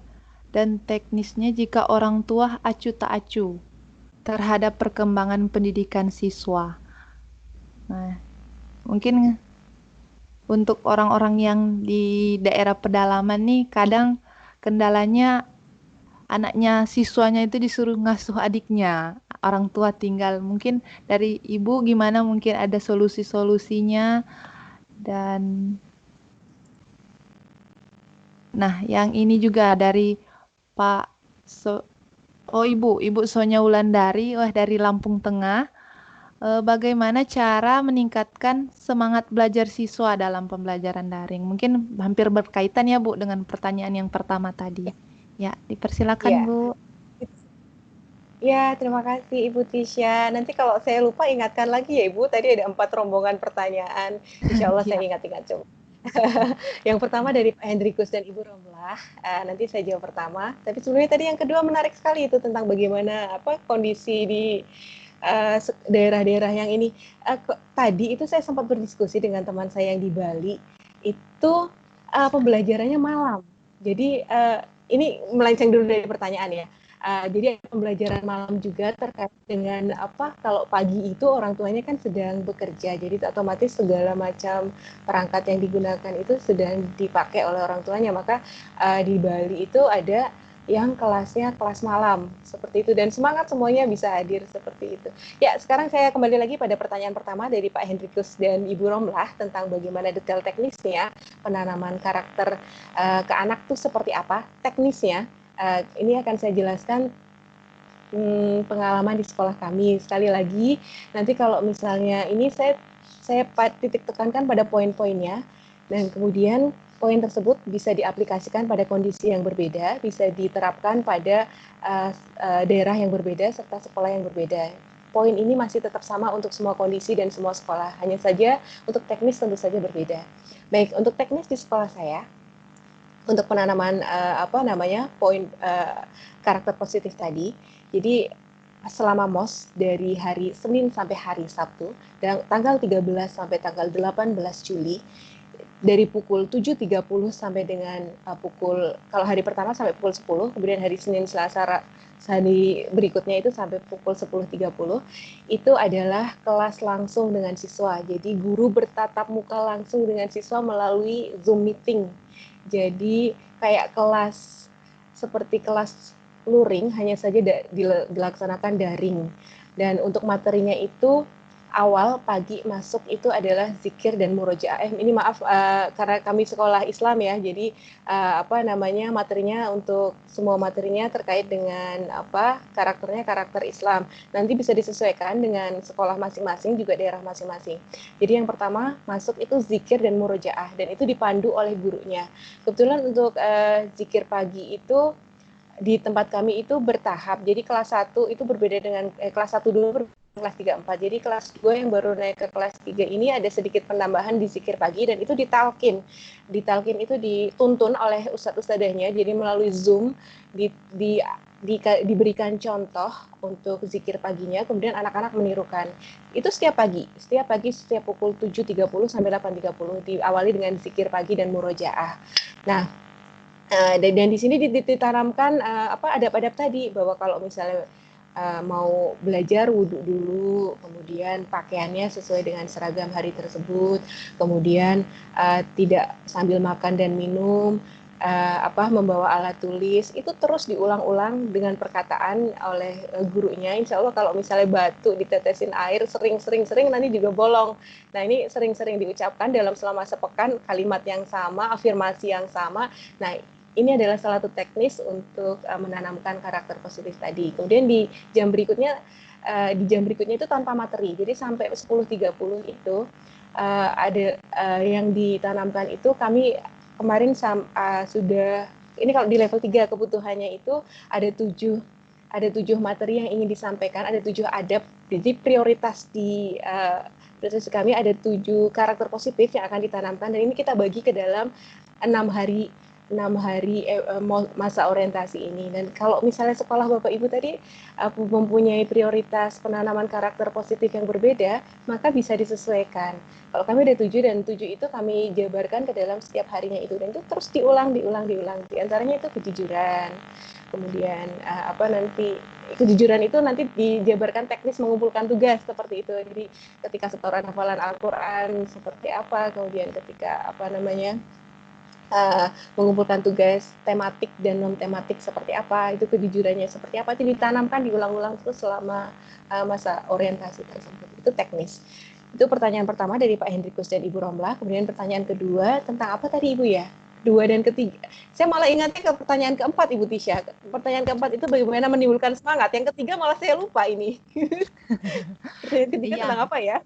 dan teknisnya jika orang tua acuh tak acuh terhadap perkembangan pendidikan siswa. Nah, mungkin untuk orang-orang yang di daerah pedalaman nih, kadang kendalanya anaknya, siswanya itu disuruh ngasuh adiknya, orang tua tinggal. Mungkin dari Ibu gimana, mungkin ada solusi-solusinya. Dan nah, yang ini juga dari Pak Ibu Sonya Wulandari, dari Lampung Tengah. Bagaimana cara meningkatkan semangat belajar siswa dalam pembelajaran daring? Mungkin hampir berkaitan ya Bu dengan pertanyaan yang pertama tadi. Ya, dipersilakan Ya. Bu. Ya, terima kasih Ibu Tisha. Nanti kalau saya lupa ingatkan lagi ya Ibu, tadi ada 4 rombongan pertanyaan. Insya Allah saya ingat-ingat coba. Yang pertama dari Pak Hendrikus dan Ibu Romlah, nanti saya jawab pertama. Tapi sebenarnya tadi yang kedua menarik sekali itu tentang bagaimana kondisi di daerah-daerah yang ini. Tadi itu saya sempat berdiskusi dengan teman saya yang di Bali, itu pembelajarannya malam. Jadi ini melenceng dulu dari pertanyaan ya. Jadi pembelajaran malam juga terkait dengan apa, kalau pagi itu orang tuanya kan sedang bekerja, jadi otomatis segala macam perangkat yang digunakan itu sedang dipakai oleh orang tuanya. Maka di Bali itu ada yang kelasnya kelas malam seperti itu, dan semangat semuanya bisa hadir seperti itu. Ya, sekarang saya kembali lagi pada pertanyaan pertama dari Pak Hendrikus dan Ibu Romlah tentang bagaimana detail teknisnya penanaman karakter ke anak tuh seperti apa teknisnya. Ini akan saya jelaskan pengalaman di sekolah kami. Sekali lagi, nanti kalau misalnya ini saya titik tekankan pada poin-poinnya, dan kemudian poin tersebut bisa diaplikasikan pada kondisi yang berbeda, bisa diterapkan pada daerah yang berbeda serta sekolah yang berbeda. Poin ini masih tetap sama untuk semua kondisi dan semua sekolah, hanya saja untuk teknis tentu saja berbeda. Baik, untuk teknis di sekolah saya, untuk penanaman poin karakter positif tadi. Jadi selama MOS dari hari Senin sampai hari Sabtu, dan tanggal 13 sampai tanggal 18 Juli, dari pukul 7.30 sampai dengan kalau hari pertama sampai pukul 10, kemudian hari Senin, Selasa, hari berikutnya itu sampai pukul 10.30, itu adalah kelas langsung dengan siswa. Jadi guru bertatap muka langsung dengan siswa melalui Zoom meeting. Jadi kayak kelas seperti kelas luring, hanya saja dilaksanakan daring. Dan untuk materinya itu awal pagi masuk itu adalah zikir dan murojaah. Ini maaf karena kami sekolah Islam ya, jadi materinya untuk semua materinya terkait dengan karakternya karakter Islam. Nanti bisa disesuaikan dengan sekolah masing-masing, juga daerah masing-masing. Jadi yang pertama masuk itu zikir dan murojaah, dan itu dipandu oleh gurunya. Kebetulan untuk zikir pagi itu di tempat kami itu bertahap. Jadi kelas 1 itu berbeda dengan kelas 1 dulu, kelas 3, 4. Jadi kelas 2 yang baru naik ke kelas 3 ini ada sedikit penambahan di zikir pagi, dan itu ditalkin. Ditalkin itu dituntun oleh ustadz-ustadzahnya, jadi melalui Zoom diberikan contoh untuk zikir paginya, kemudian anak-anak menirukan. Itu setiap pagi setiap pukul 7.30 sampai 8.30 diawali dengan zikir pagi dan murojaah. Nah, dan di sini ditanamkan adab-adab tadi, bahwa kalau misalnya mau belajar wudhu dulu, kemudian pakaiannya sesuai dengan seragam hari tersebut, kemudian tidak sambil makan dan minum, membawa alat tulis, itu terus diulang-ulang dengan perkataan oleh gurunya. Insya Allah kalau misalnya batu ditetesin air sering nanti juga bolong. Nah, ini sering-sering diucapkan dalam selama sepekan, kalimat yang sama, afirmasi yang sama. Nah, ini adalah salah satu teknis untuk menanamkan karakter positif tadi. Kemudian di jam berikutnya itu tanpa materi. Jadi sampai 10.30 itu ada yang ditanamkan itu, kami kemarin sudah, ini kalau di level 3 kebutuhannya itu ada 7 materi yang ingin disampaikan, ada 7 adab. Jadi prioritas di proses kami ada 7 karakter positif yang akan ditanamkan, dan ini kita bagi ke dalam 6 hari masa orientasi ini. Dan kalau misalnya sekolah Bapak Ibu tadi mempunyai prioritas penanaman karakter positif yang berbeda, maka bisa disesuaikan. Kalau kami ada 7, dan 7 itu kami jabarkan ke dalam setiap harinya itu, dan itu terus diulang. Di antaranya itu kejujuran. Kemudian kejujuran itu nanti dijabarkan teknis mengumpulkan tugas seperti itu. Jadi ketika setoran hafalan Al-Qur'an seperti apa, kemudian ketika mengumpulkan tugas tematik dan non tematik seperti apa, itu kejujurannya seperti apa, itu ditanamkan, diulang-ulang terus selama masa orientasi tersebut. Itu teknis. Itu pertanyaan pertama dari Pak Hendrikus dan Ibu Romlah. Kemudian pertanyaan kedua tentang apa tadi Ibu ya? 2 dan ketiga. Saya malah ingatnya ke pertanyaan keempat Ibu Tisha. Pertanyaan keempat itu bagaimana menimbulkan semangat. Yang ketiga malah saya lupa ini. Pertanyaan ketiga tentang apa ya?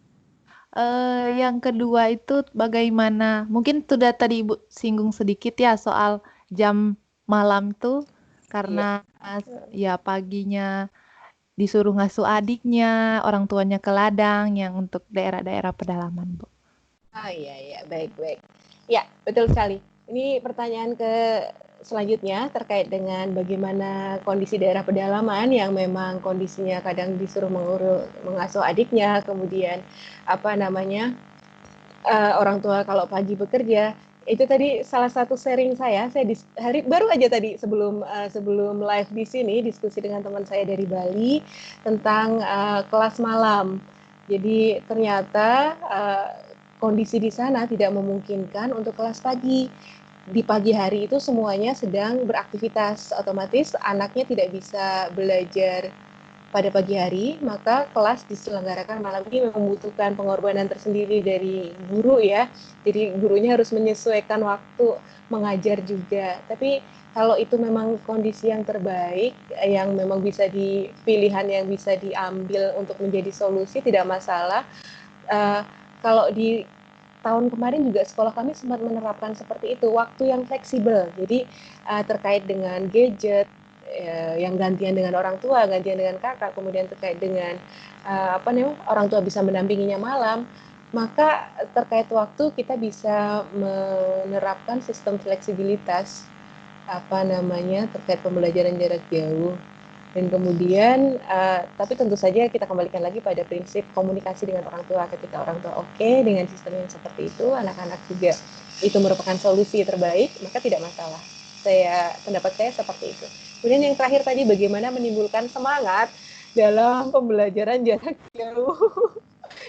Yang kedua itu bagaimana, mungkin sudah tadi Ibu singgung sedikit ya soal jam malam tuh, karena ya paginya disuruh ngasuh adiknya, orang tuanya ke ladang yang untuk daerah-daerah pedalaman, Bu. Iya, baik. Ya, betul sekali. Ini pertanyaan selanjutnya terkait dengan bagaimana kondisi daerah pedalaman yang memang kondisinya kadang disuruh mengasuh adiknya, kemudian orang tua kalau pagi bekerja. Itu tadi salah satu sharing saya hari baru aja tadi sebelum live di sini diskusi dengan teman saya dari Bali tentang kelas malam. Jadi ternyata kondisi di sana tidak memungkinkan untuk kelas pagi. Di pagi hari itu semuanya sedang beraktivitas, otomatis anaknya tidak bisa belajar pada pagi hari, maka kelas diselenggarakan malam ini membutuhkan pengorbanan tersendiri dari guru ya. Jadi gurunya harus menyesuaikan waktu mengajar juga. Tapi kalau itu memang kondisi yang terbaik, yang memang bisa pilihan yang bisa diambil untuk menjadi solusi, tidak masalah. Kalau di tahun kemarin juga sekolah kami sempat menerapkan seperti itu, waktu yang fleksibel. Jadi terkait dengan gadget, yang gantian dengan orang tua, gantian dengan kakak, kemudian terkait dengan orang tua bisa mendampinginya malam, maka terkait waktu kita bisa menerapkan sistem fleksibilitas terkait pembelajaran jarak jauh. Dan kemudian tapi tentu saja kita kembalikan lagi pada prinsip komunikasi dengan orang tua. Ketika orang tua oke dengan sistem yang seperti itu, anak-anak juga itu merupakan solusi terbaik, maka tidak masalah. Pendapat saya seperti itu. Kemudian yang terakhir tadi, bagaimana menimbulkan semangat dalam pembelajaran jarak jauh.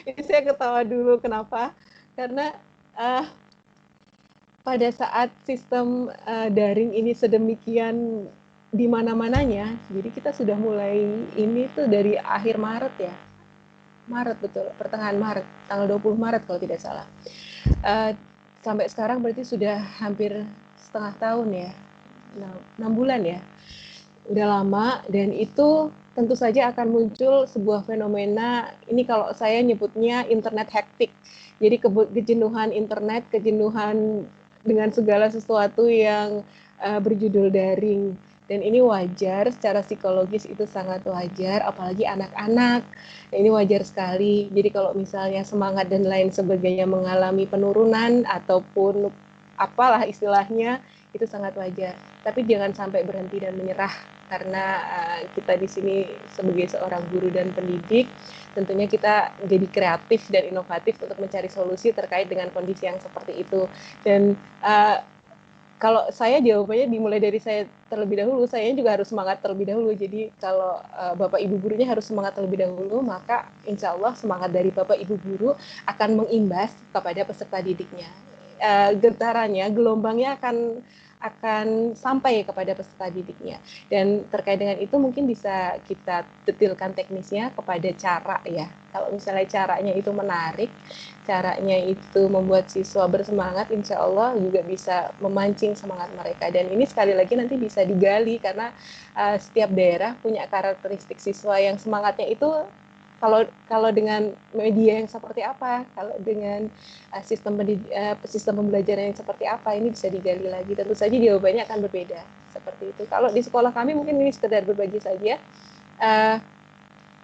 Ini saya ketawa dulu, kenapa? Karena pada saat sistem daring ini sedemikian di mana-mananya, jadi kita sudah mulai ini tuh dari akhir Maret ya. Maret betul, pertengahan Maret, tanggal 20 Maret kalau tidak salah. Sampai sekarang berarti sudah hampir setengah tahun ya. 6 bulan ya, udah lama, dan itu tentu saja akan muncul sebuah fenomena, ini kalau saya nyebutnya internet hektik. Jadi kejenuhan internet, kejenuhan dengan segala sesuatu yang berjudul daring, dan ini wajar, secara psikologis itu sangat wajar, apalagi anak-anak. Nah, ini wajar sekali. Jadi kalau misalnya semangat dan lain sebagainya mengalami penurunan ataupun apalah istilahnya, itu sangat wajar. Tapi jangan sampai berhenti dan menyerah, karena kita di sini sebagai seorang guru dan pendidik, tentunya kita jadi kreatif dan inovatif untuk mencari solusi terkait dengan kondisi yang seperti itu. Dan kalau saya jawabannya dimulai dari saya terlebih dahulu, saya juga harus semangat terlebih dahulu. Jadi kalau Bapak Ibu gurunya harus semangat terlebih dahulu, maka insya Allah semangat dari Bapak Ibu guru akan mengimbas kepada peserta didiknya. Getarannya, gelombangnya akan sampai kepada peserta didiknya. Dan terkait dengan itu mungkin bisa kita detilkan teknisnya kepada cara ya. Kalau misalnya caranya itu menarik, caranya itu membuat siswa bersemangat, insya Allah juga bisa memancing semangat mereka. Dan ini sekali lagi nanti bisa digali, karena setiap daerah punya karakteristik siswa yang semangatnya itu, kalau dengan media yang seperti apa, kalau dengan sistem pembelajaran yang seperti apa, ini bisa digali lagi. Tentu saja jawabannya akan berbeda seperti itu. Kalau di sekolah kami mungkin ini sekedar berbagi saja,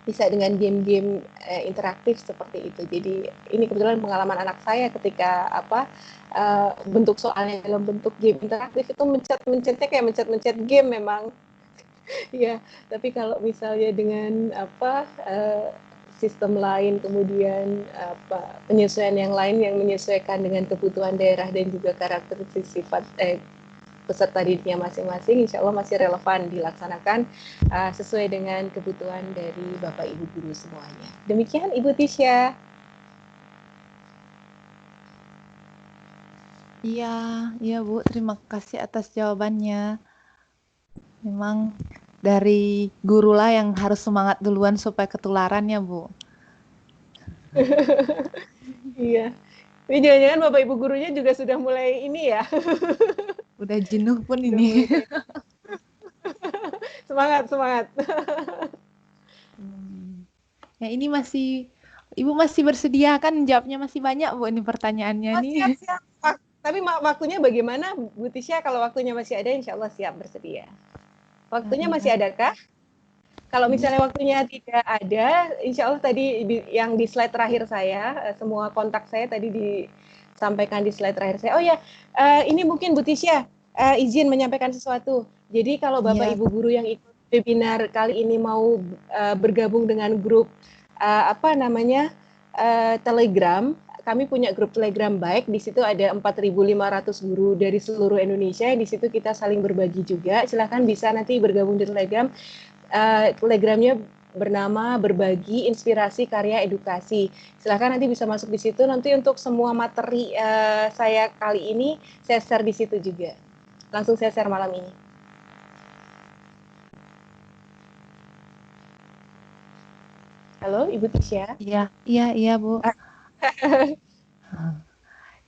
bisa dengan game-game interaktif seperti itu. Jadi ini kebetulan pengalaman anak saya ketika bentuk soalnya dalam bentuk game interaktif itu mencetnya kayak mencet game memang. Ya, tapi kalau misalnya dengan sistem lain, kemudian penyesuaian yang lain yang menyesuaikan dengan kebutuhan daerah dan juga karakteristik sifat peserta didiknya masing-masing, insya Allah masih relevan dilaksanakan sesuai dengan kebutuhan dari Bapak Ibu guru semuanya. Demikian Ibu Tisha. Iya Bu, terima kasih atas jawabannya. Memang dari gurulah yang harus semangat duluan supaya ketularan ya Bu. Iya. Ini jangan-jangan Bapak Ibu gurunya juga sudah mulai ini ya. Udah jenuh pun ini. Semangat. Ya ini Ibu masih bersedia kan, jawabnya masih banyak Bu ini pertanyaannya nih. Siap. Tapi waktunya bagaimana Bu Tisha? Kalau waktunya masih ada, insya Allah siap bersedia. Waktunya masih adakah? Kalau misalnya waktunya tidak ada, insya Allah tadi yang di slide terakhir saya, semua kontak saya tadi disampaikan di slide terakhir saya. Oh ya, ini mungkin Bu Tisha izin menyampaikan sesuatu. Jadi kalau Bapak Ibu guru yang ikut webinar kali ini mau bergabung dengan grup Telegram, kami punya grup Telegram baik. Di situ ada 4.500 guru dari seluruh Indonesia. Di situ kita saling berbagi juga. Silahkan bisa nanti bergabung di Telegram. Telegramnya bernama Berbagi Inspirasi Karya Edukasi. Silahkan nanti bisa masuk di situ. Nanti untuk semua materi saya kali ini saya share di situ juga. Langsung saya share malam ini. Halo, Ibu Tisha. Iya, Bu.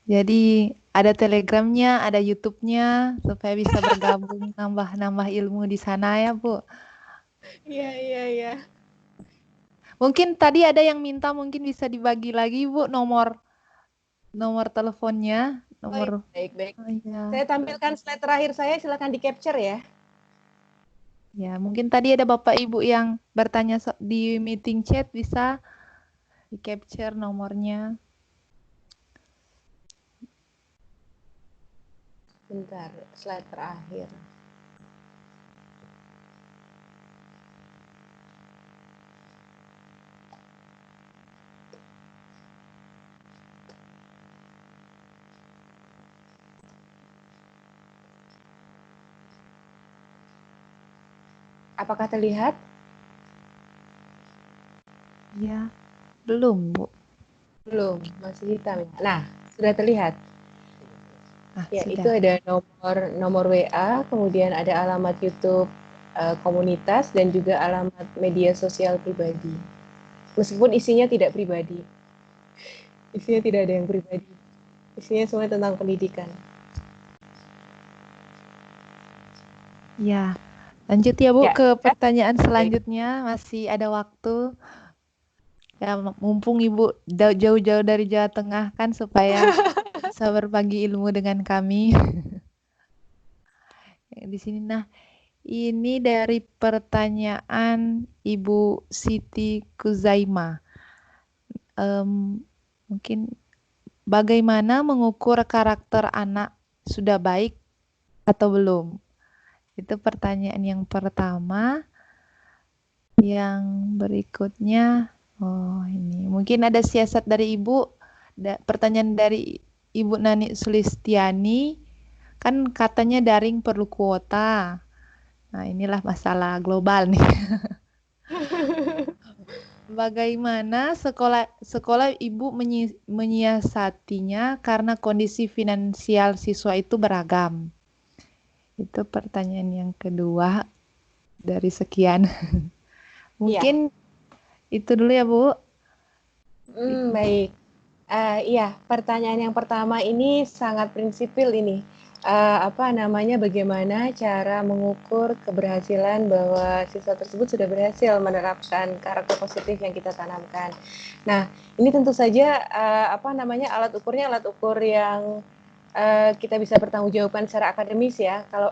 Jadi ada Telegramnya, ada YouTube-nya supaya bisa bergabung nambah-nambah ilmu di sana ya, Bu. Iya. Mungkin tadi ada yang minta mungkin bisa dibagi lagi, Bu, nomor teleponnya, nomor. Baik. Oh, iya. Saya tampilkan slide terakhir saya, silakan di-capture ya. Ya, mungkin tadi ada Bapak Ibu yang bertanya di meeting chat, bisa di-capture nomornya. Bentar, slide terakhir. Apakah terlihat? Ya, belum, Bu. Belum, masih hitam. Nah, sudah terlihat. Ya, Sudah. itu ada nomor WA, kemudian ada alamat YouTube komunitas dan juga alamat media sosial pribadi. Meskipun isinya tidak pribadi. Isinya tidak ada yang pribadi. Isinya semua tentang pendidikan. Ya, lanjut ya, Bu, Ya. ke pertanyaan selanjutnya. Masih ada waktu. Ya, mumpung Ibu jauh-jauh dari Jawa Tengah kan supaya bisa berbagi ilmu dengan kami. Di sini, nah, ini dari pertanyaan Ibu Siti Kuzaima. Mungkin bagaimana mengukur karakter anak sudah baik atau belum? Itu pertanyaan yang pertama. Yang berikutnya, ini mungkin ada siasat dari Ibu. Pertanyaan dari Ibu Nani Sulistiani, kan katanya daring perlu kuota. Nah, inilah masalah global nih. Bagaimana sekolah Ibu menyiasatinya karena kondisi finansial siswa itu beragam? Itu pertanyaan yang kedua dari sekian. Mungkin itu dulu ya, Bu. Baik. Iya, pertanyaan yang pertama ini sangat prinsipil ini. Bagaimana cara mengukur keberhasilan bahwa siswa tersebut sudah berhasil menerapkan karakter positif yang kita tanamkan. Nah, ini tentu saja alat ukurnya alat ukur yang kita bisa bertanggungjawabkan secara akademis ya. Kalau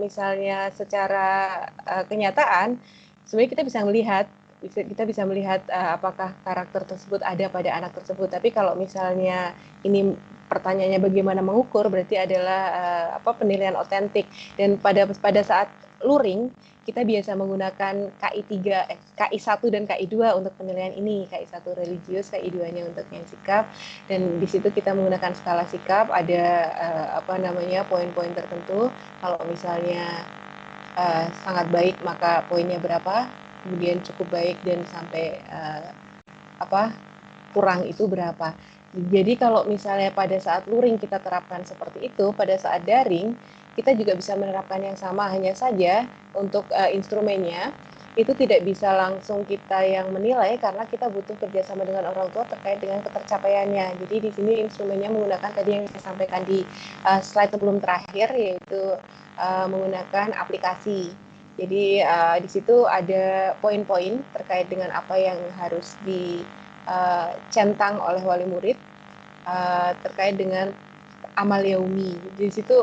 misalnya secara kenyataan, sebenarnya kita bisa melihat apakah karakter tersebut ada pada anak tersebut. Tapi kalau misalnya ini pertanyaannya bagaimana mengukur, berarti adalah penilaian otentik. Dan pada saat luring, kita biasa menggunakan KI 1 dan KI 2 untuk penilaian ini. KI 1 religius, KI 2-nya untuk yang sikap. Dan di situ kita menggunakan skala sikap, ada poin-poin tertentu. Kalau misalnya sangat baik, maka poinnya berapa? Kemudian cukup baik dan sampai kurang itu berapa. Jadi kalau misalnya pada saat luring kita terapkan seperti itu, pada saat daring kita juga bisa menerapkan yang sama, hanya saja untuk instrumennya itu tidak bisa langsung kita yang menilai karena kita butuh kerjasama dengan orang tua terkait dengan ketercapaiannya. Jadi di sini instrumennya menggunakan tadi yang saya sampaikan di slide sebelum terakhir, yaitu menggunakan aplikasi. Jadi di situ ada poin-poin terkait dengan apa yang harus dicentang oleh wali murid terkait dengan amal yaumi. Di situ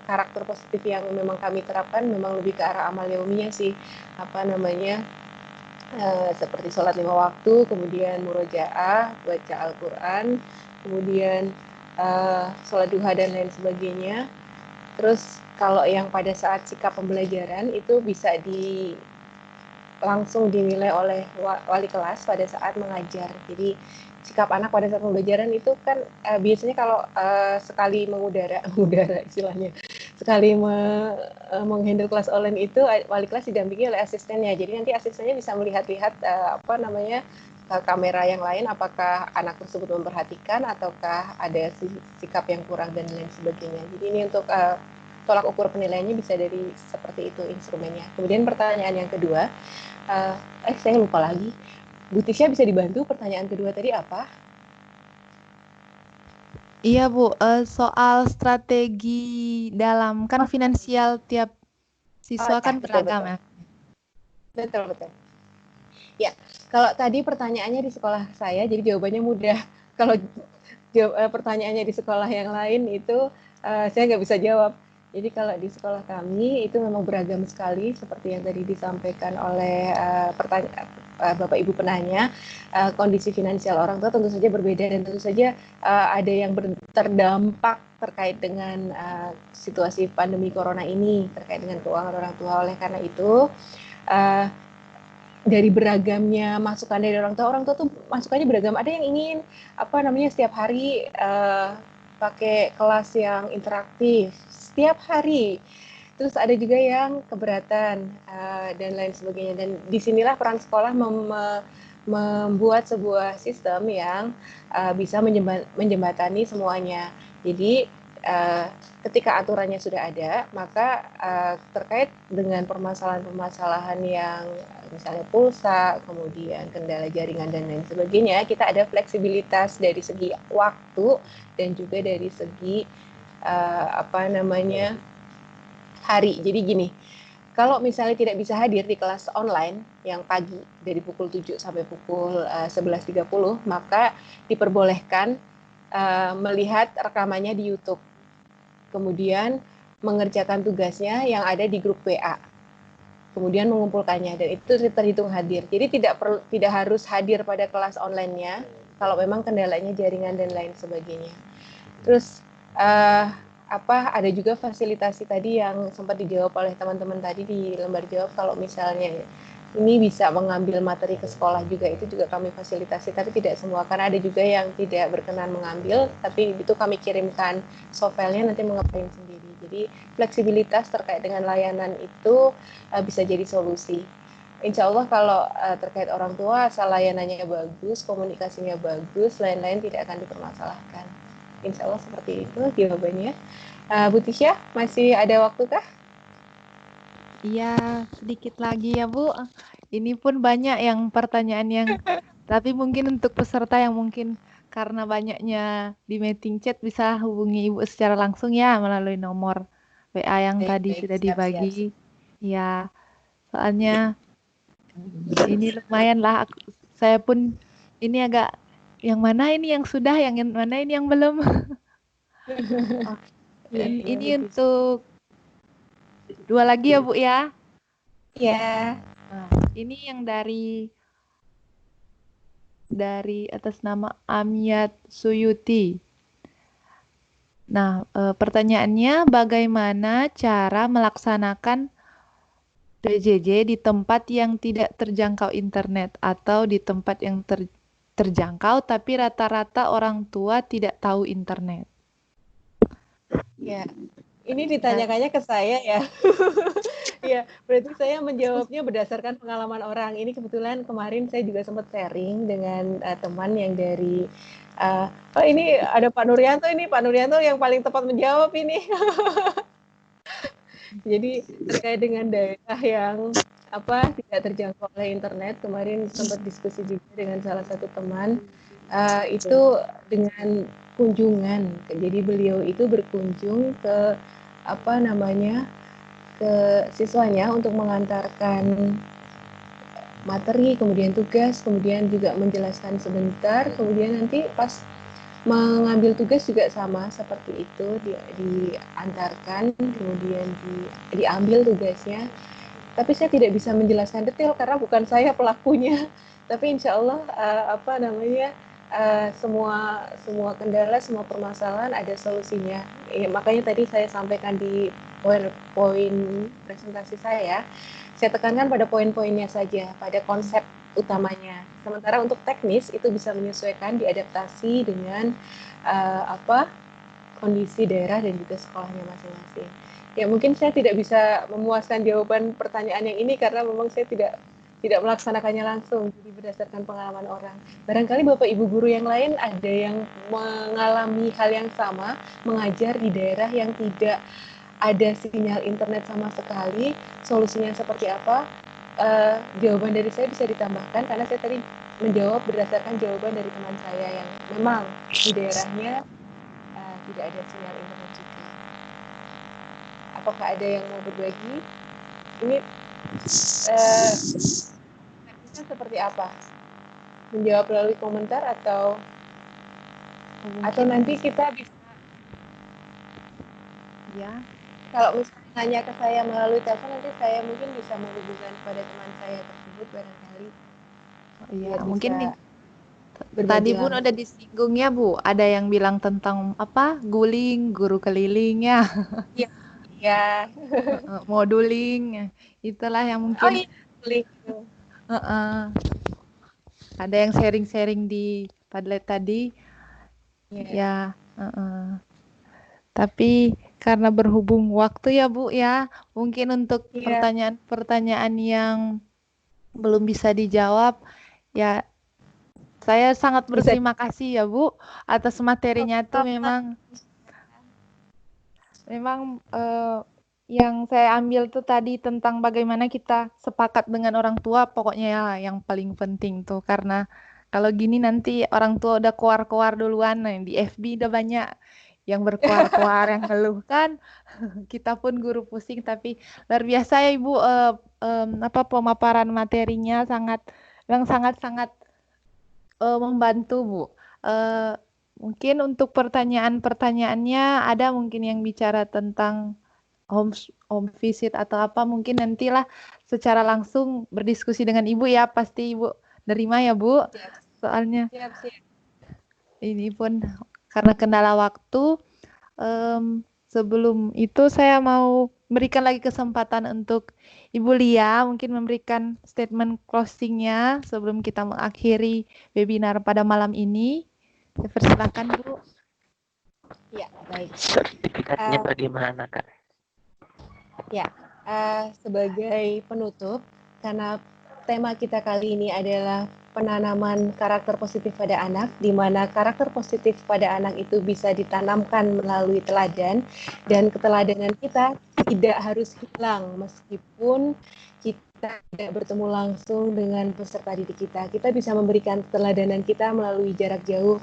karakter positif yang memang kami terapkan memang lebih ke arah amal yauminya sih. Seperti sholat 5 waktu, kemudian murojaah, baca Al-Quran, kemudian sholat duha dan lain sebagainya. Terus kalau yang pada saat sikap pembelajaran itu bisa langsung dinilai oleh wali kelas pada saat mengajar. Jadi sikap anak pada saat pembelajaran itu kan biasanya kalau sekali mengudara istilahnya, sekali menghandle kelas online itu wali kelas didampingi oleh asistennya. Jadi nanti asistennya bisa melihat-lihat kamera yang lain, apakah anak tersebut memperhatikan ataukah ada sikap yang kurang dan lain sebagainya. Jadi ini untuk tolak ukur penilaiannya bisa dari seperti itu instrumennya. Kemudian pertanyaan yang kedua, saya lupa lagi. Bu Tisha bisa dibantu pertanyaan kedua tadi apa? Iya Bu, soal strategi dalam kan finansial tiap siswa kan beragam ya. Betul. Ya, kalau tadi pertanyaannya di sekolah saya, jadi jawabannya mudah. Kalau pertanyaannya di sekolah yang lain itu saya nggak bisa jawab. Jadi kalau di sekolah kami itu memang beragam sekali, seperti yang tadi disampaikan oleh Bapak Ibu penanya. Kondisi finansial orang tua tentu saja berbeda dan tentu saja ada yang terdampak terkait dengan situasi pandemi corona ini, terkait dengan keuangan orang tua. Oleh karena itu, dari beragamnya masukan dari orang tua tuh masukannya beragam. Ada yang ingin setiap hari pakai kelas yang interaktif setiap hari. Terus ada juga yang keberatan dan lain sebagainya. Dan disinilah peran sekolah membuat sebuah sistem yang bisa menjembatani semuanya. Jadi ketika aturannya sudah ada, maka terkait dengan permasalahan-permasalahan yang misalnya pulsa, kemudian kendala jaringan dan lain sebagainya, kita ada fleksibilitas dari segi waktu dan juga dari segi hari. Jadi gini, kalau misalnya tidak bisa hadir di kelas online yang pagi dari pukul 7 sampai pukul 11.30, maka diperbolehkan melihat rekamannya di YouTube. Kemudian mengerjakan tugasnya yang ada di grup WA. Kemudian mengumpulkannya dan itu terhitung hadir. Jadi tidak harus hadir pada kelas online-nya kalau memang kendalanya jaringan dan lain sebagainya. Terus ada juga fasilitasi tadi yang sempat dijawab oleh teman-teman tadi di lembar jawab, kalau misalnya ini bisa mengambil materi ke sekolah juga, itu juga kami fasilitasi, tapi tidak semua, karena ada juga yang tidak berkenan mengambil, tapi itu kami kirimkan softwarenya nanti mengeprint sendiri. Jadi fleksibilitas terkait dengan layanan itu bisa jadi solusi. Insya Allah kalau terkait orang tua, asal layanannya bagus, komunikasinya bagus, lain-lain tidak akan dipermasalahkan. Insya Allah seperti itu jawabannya. Bu Tisha, masih ada waktu kah? Iya, sedikit lagi ya Bu. Ini pun banyak yang pertanyaan yang, tapi mungkin untuk peserta yang mungkin karena banyaknya di meeting chat bisa hubungi Ibu secara langsung ya melalui nomor WA yang tadi sudah dibagi. Ya, soalnya ini lumayan lah. Saya pun ini agak yang mana ini yang sudah, yang mana ini yang belum. Ini untuk dua lagi ya Bu ya. Ya. Nah, ini yang dari atas nama Amyat Suyuti. Nah, pertanyaannya bagaimana cara melaksanakan PJJ di tempat yang tidak terjangkau internet atau di tempat yang terjangkau tapi rata-rata orang tua tidak tahu internet? Ya, ini ditanyakannya ke saya ya. Ya, berarti saya menjawabnya berdasarkan pengalaman orang. Ini kebetulan kemarin saya juga sempat sharing dengan teman yang dari ini ada Pak Nuryanto, ini Pak Nuryanto yang paling tepat menjawab ini. Jadi terkait dengan daerah yang tidak terjangkau oleh internet, kemarin sempat diskusi juga dengan salah satu teman, itu dengan kunjungan. Jadi beliau itu berkunjung ke ke siswanya untuk mengantarkan materi, kemudian tugas, kemudian juga menjelaskan sebentar, kemudian nanti pas mengambil tugas juga sama seperti itu, diantarkan, kemudian diambil tugasnya. Tapi saya tidak bisa menjelaskan detail karena bukan saya pelakunya. Tapi insya Allah semua kendala, semua permasalahan ada solusinya. Makanya tadi saya sampaikan di PowerPoint presentasi saya tekankan pada poin-poinnya saja, pada konsep utamanya. Sementara untuk teknis itu bisa menyesuaikan, diadaptasi dengan kondisi daerah dan juga sekolahnya masing-masing. Ya mungkin saya tidak bisa memuaskan jawaban pertanyaan yang ini karena memang saya tidak melaksanakannya langsung, jadi berdasarkan pengalaman orang. Barangkali Bapak Ibu guru yang lain ada yang mengalami hal yang sama, mengajar di daerah yang tidak ada sinyal internet sama sekali, solusinya seperti apa? Jawaban dari saya bisa ditambahkan karena saya tadi menjawab berdasarkan jawaban dari teman saya yang memang di daerahnya tidak ada sinyal internet juga. Apakah ada yang mau berbagi? Ini teknisnya seperti apa? Menjawab melalui komentar atau nanti kita bisa ya. Kalau misalnya nanya ke saya melalui telepon, nanti saya mungkin bisa menghubungkan kepada teman saya tersebut barangkali. Oh, iya, mungkin tadi berbagi Bun udah disinggung ya Bu, ada yang bilang tentang apa guling, guru keliling ya, Iya. moduling, itulah yang Oh mungkin iya, guling. ada yang sharing-sharing di Padlet tadi, ya. Tapi karena berhubung waktu ya Bu ya, mungkin untuk pertanyaan-pertanyaan yang belum bisa dijawab, ya saya sangat berterima kasih ya Bu atas materinya tuh memang yang saya ambil tuh tadi tentang bagaimana kita sepakat dengan orang tua, pokoknya ya yang paling penting tuh, karena kalau gini nanti orang tua udah koar-koar duluan, nah, di FB udah banyak yang berkoar-koar yang ngeluh kan, kita pun guru pusing, tapi luar biasa ya Ibu, pemaparan materinya sangat membantu Bu. Mungkin untuk pertanyaan-pertanyaannya ada mungkin yang bicara tentang home visit atau apa, mungkin nantilah secara langsung berdiskusi dengan Ibu ya, pasti Ibu nerima ya Bu. Soalnya ini pun karena kendala waktu, sebelum itu saya mau berikan lagi kesempatan untuk Ibu Lia mungkin memberikan statement closingnya sebelum kita mengakhiri webinar pada malam ini. Saya persilakan Bu. Ya, baik. Sertifikatnya bagaimana Kak? Ya, sebagai penutup, karena tema kita kali ini adalah penanaman karakter positif pada anak, di mana karakter positif pada anak itu bisa ditanamkan melalui teladan, dan keteladanan kita tidak harus hilang meskipun kita tidak bertemu langsung dengan peserta didik kita. Kita bisa memberikan keteladanan kita melalui jarak jauh,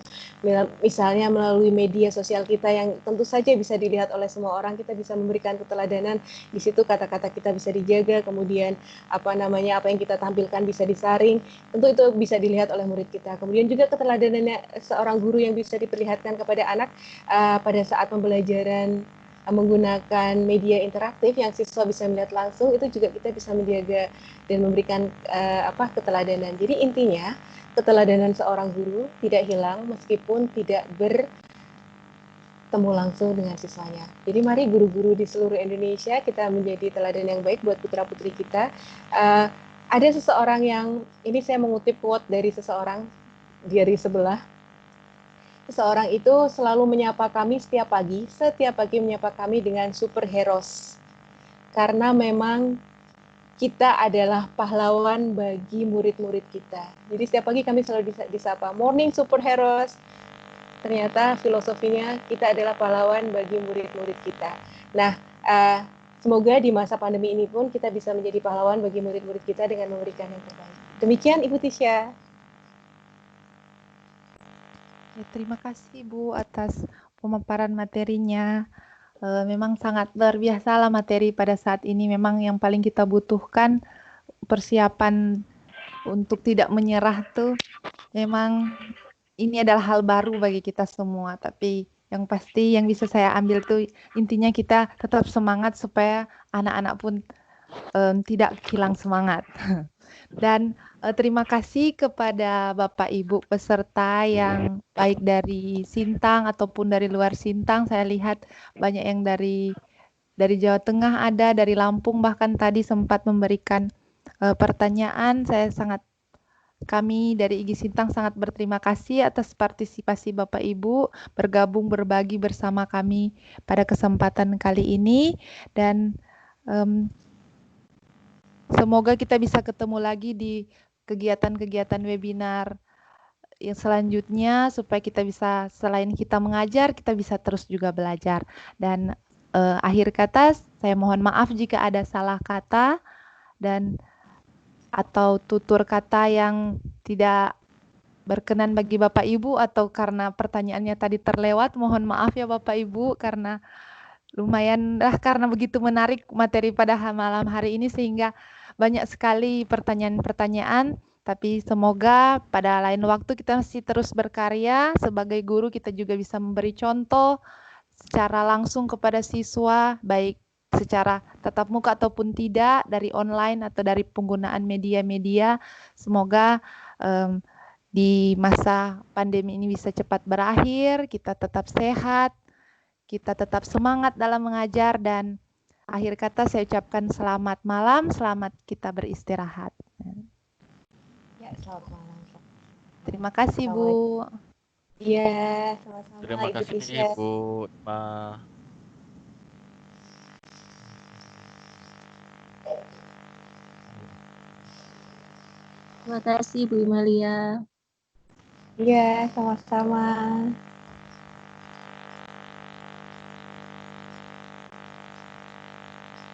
misalnya melalui media sosial kita yang tentu saja bisa dilihat oleh semua orang. Kita bisa memberikan keteladanan di situ, kata-kata kita bisa dijaga, kemudian apa yang kita tampilkan bisa disaring, tentu itu bisa dilihat oleh murid kita. Kemudian juga keteladanannya seorang guru yang bisa diperlihatkan kepada anak pada saat pembelajaran menggunakan media interaktif yang siswa bisa melihat langsung, itu juga kita bisa menjaga dan memberikan keteladanan. Jadi intinya keteladanan seorang guru tidak hilang meskipun tidak bertemu langsung dengan siswanya. Jadi mari guru-guru di seluruh Indonesia kita menjadi teladan yang baik buat putra-putri kita. Ada seseorang yang, ini saya mengutip quote dari seseorang dari sebelah. Seseorang itu selalu menyapa kami setiap pagi menyapa kami dengan superheroes. Karena memang kita adalah pahlawan bagi murid-murid kita. Jadi setiap pagi kami selalu disapa, morning superheroes. Ternyata filosofinya kita adalah pahlawan bagi murid-murid kita. Nah, semoga di masa pandemi ini pun kita bisa menjadi pahlawan bagi murid-murid kita dengan memberikan yang terbaik. Demikian Ibu Tisha. Ya, terima kasih Bu atas pemaparan materinya. Memang sangat luar biasa lah materi pada saat ini. Memang yang paling kita butuhkan persiapan untuk tidak menyerah tuh. Memang ini adalah hal baru bagi kita semua. Tapi yang pasti yang bisa saya ambil tuh intinya kita tetap semangat supaya anak-anak pun tidak hilang semangat. Dan terima kasih kepada Bapak Ibu peserta yang baik dari Sintang ataupun dari luar Sintang. Saya lihat banyak yang dari dari Jawa Tengah ada, dari Lampung bahkan tadi sempat memberikan pertanyaan. Kami dari IGI Sintang sangat berterima kasih atas partisipasi Bapak Ibu bergabung berbagi bersama kami pada kesempatan kali ini, dan semoga kita bisa ketemu lagi di kegiatan-kegiatan webinar yang selanjutnya, supaya kita bisa, selain kita mengajar, kita bisa terus juga belajar. Dan akhir kata, saya mohon maaf jika ada salah kata dan atau tutur kata yang tidak berkenan bagi Bapak Ibu, atau karena pertanyaannya tadi terlewat, mohon maaf ya Bapak Ibu, karena lumayanlah, karena begitu menarik materi pada malam hari ini sehingga banyak sekali pertanyaan-pertanyaan. Tapi semoga pada lain waktu kita masih terus berkarya. Sebagai guru kita juga bisa memberi contoh secara langsung kepada siswa, baik secara tatap muka ataupun tidak, dari online atau dari penggunaan media-media. Semoga di masa pandemi ini bisa cepat berakhir, kita tetap sehat, kita tetap semangat dalam mengajar, dan akhir kata saya ucapkan selamat malam, selamat kita beristirahat. Ya, selamat malam. Terima kasih Bu. Iya, sama-sama Terima Ibu kasih Tisha. Bu. Terima kasih Bu Imalia. Iya, sama-sama.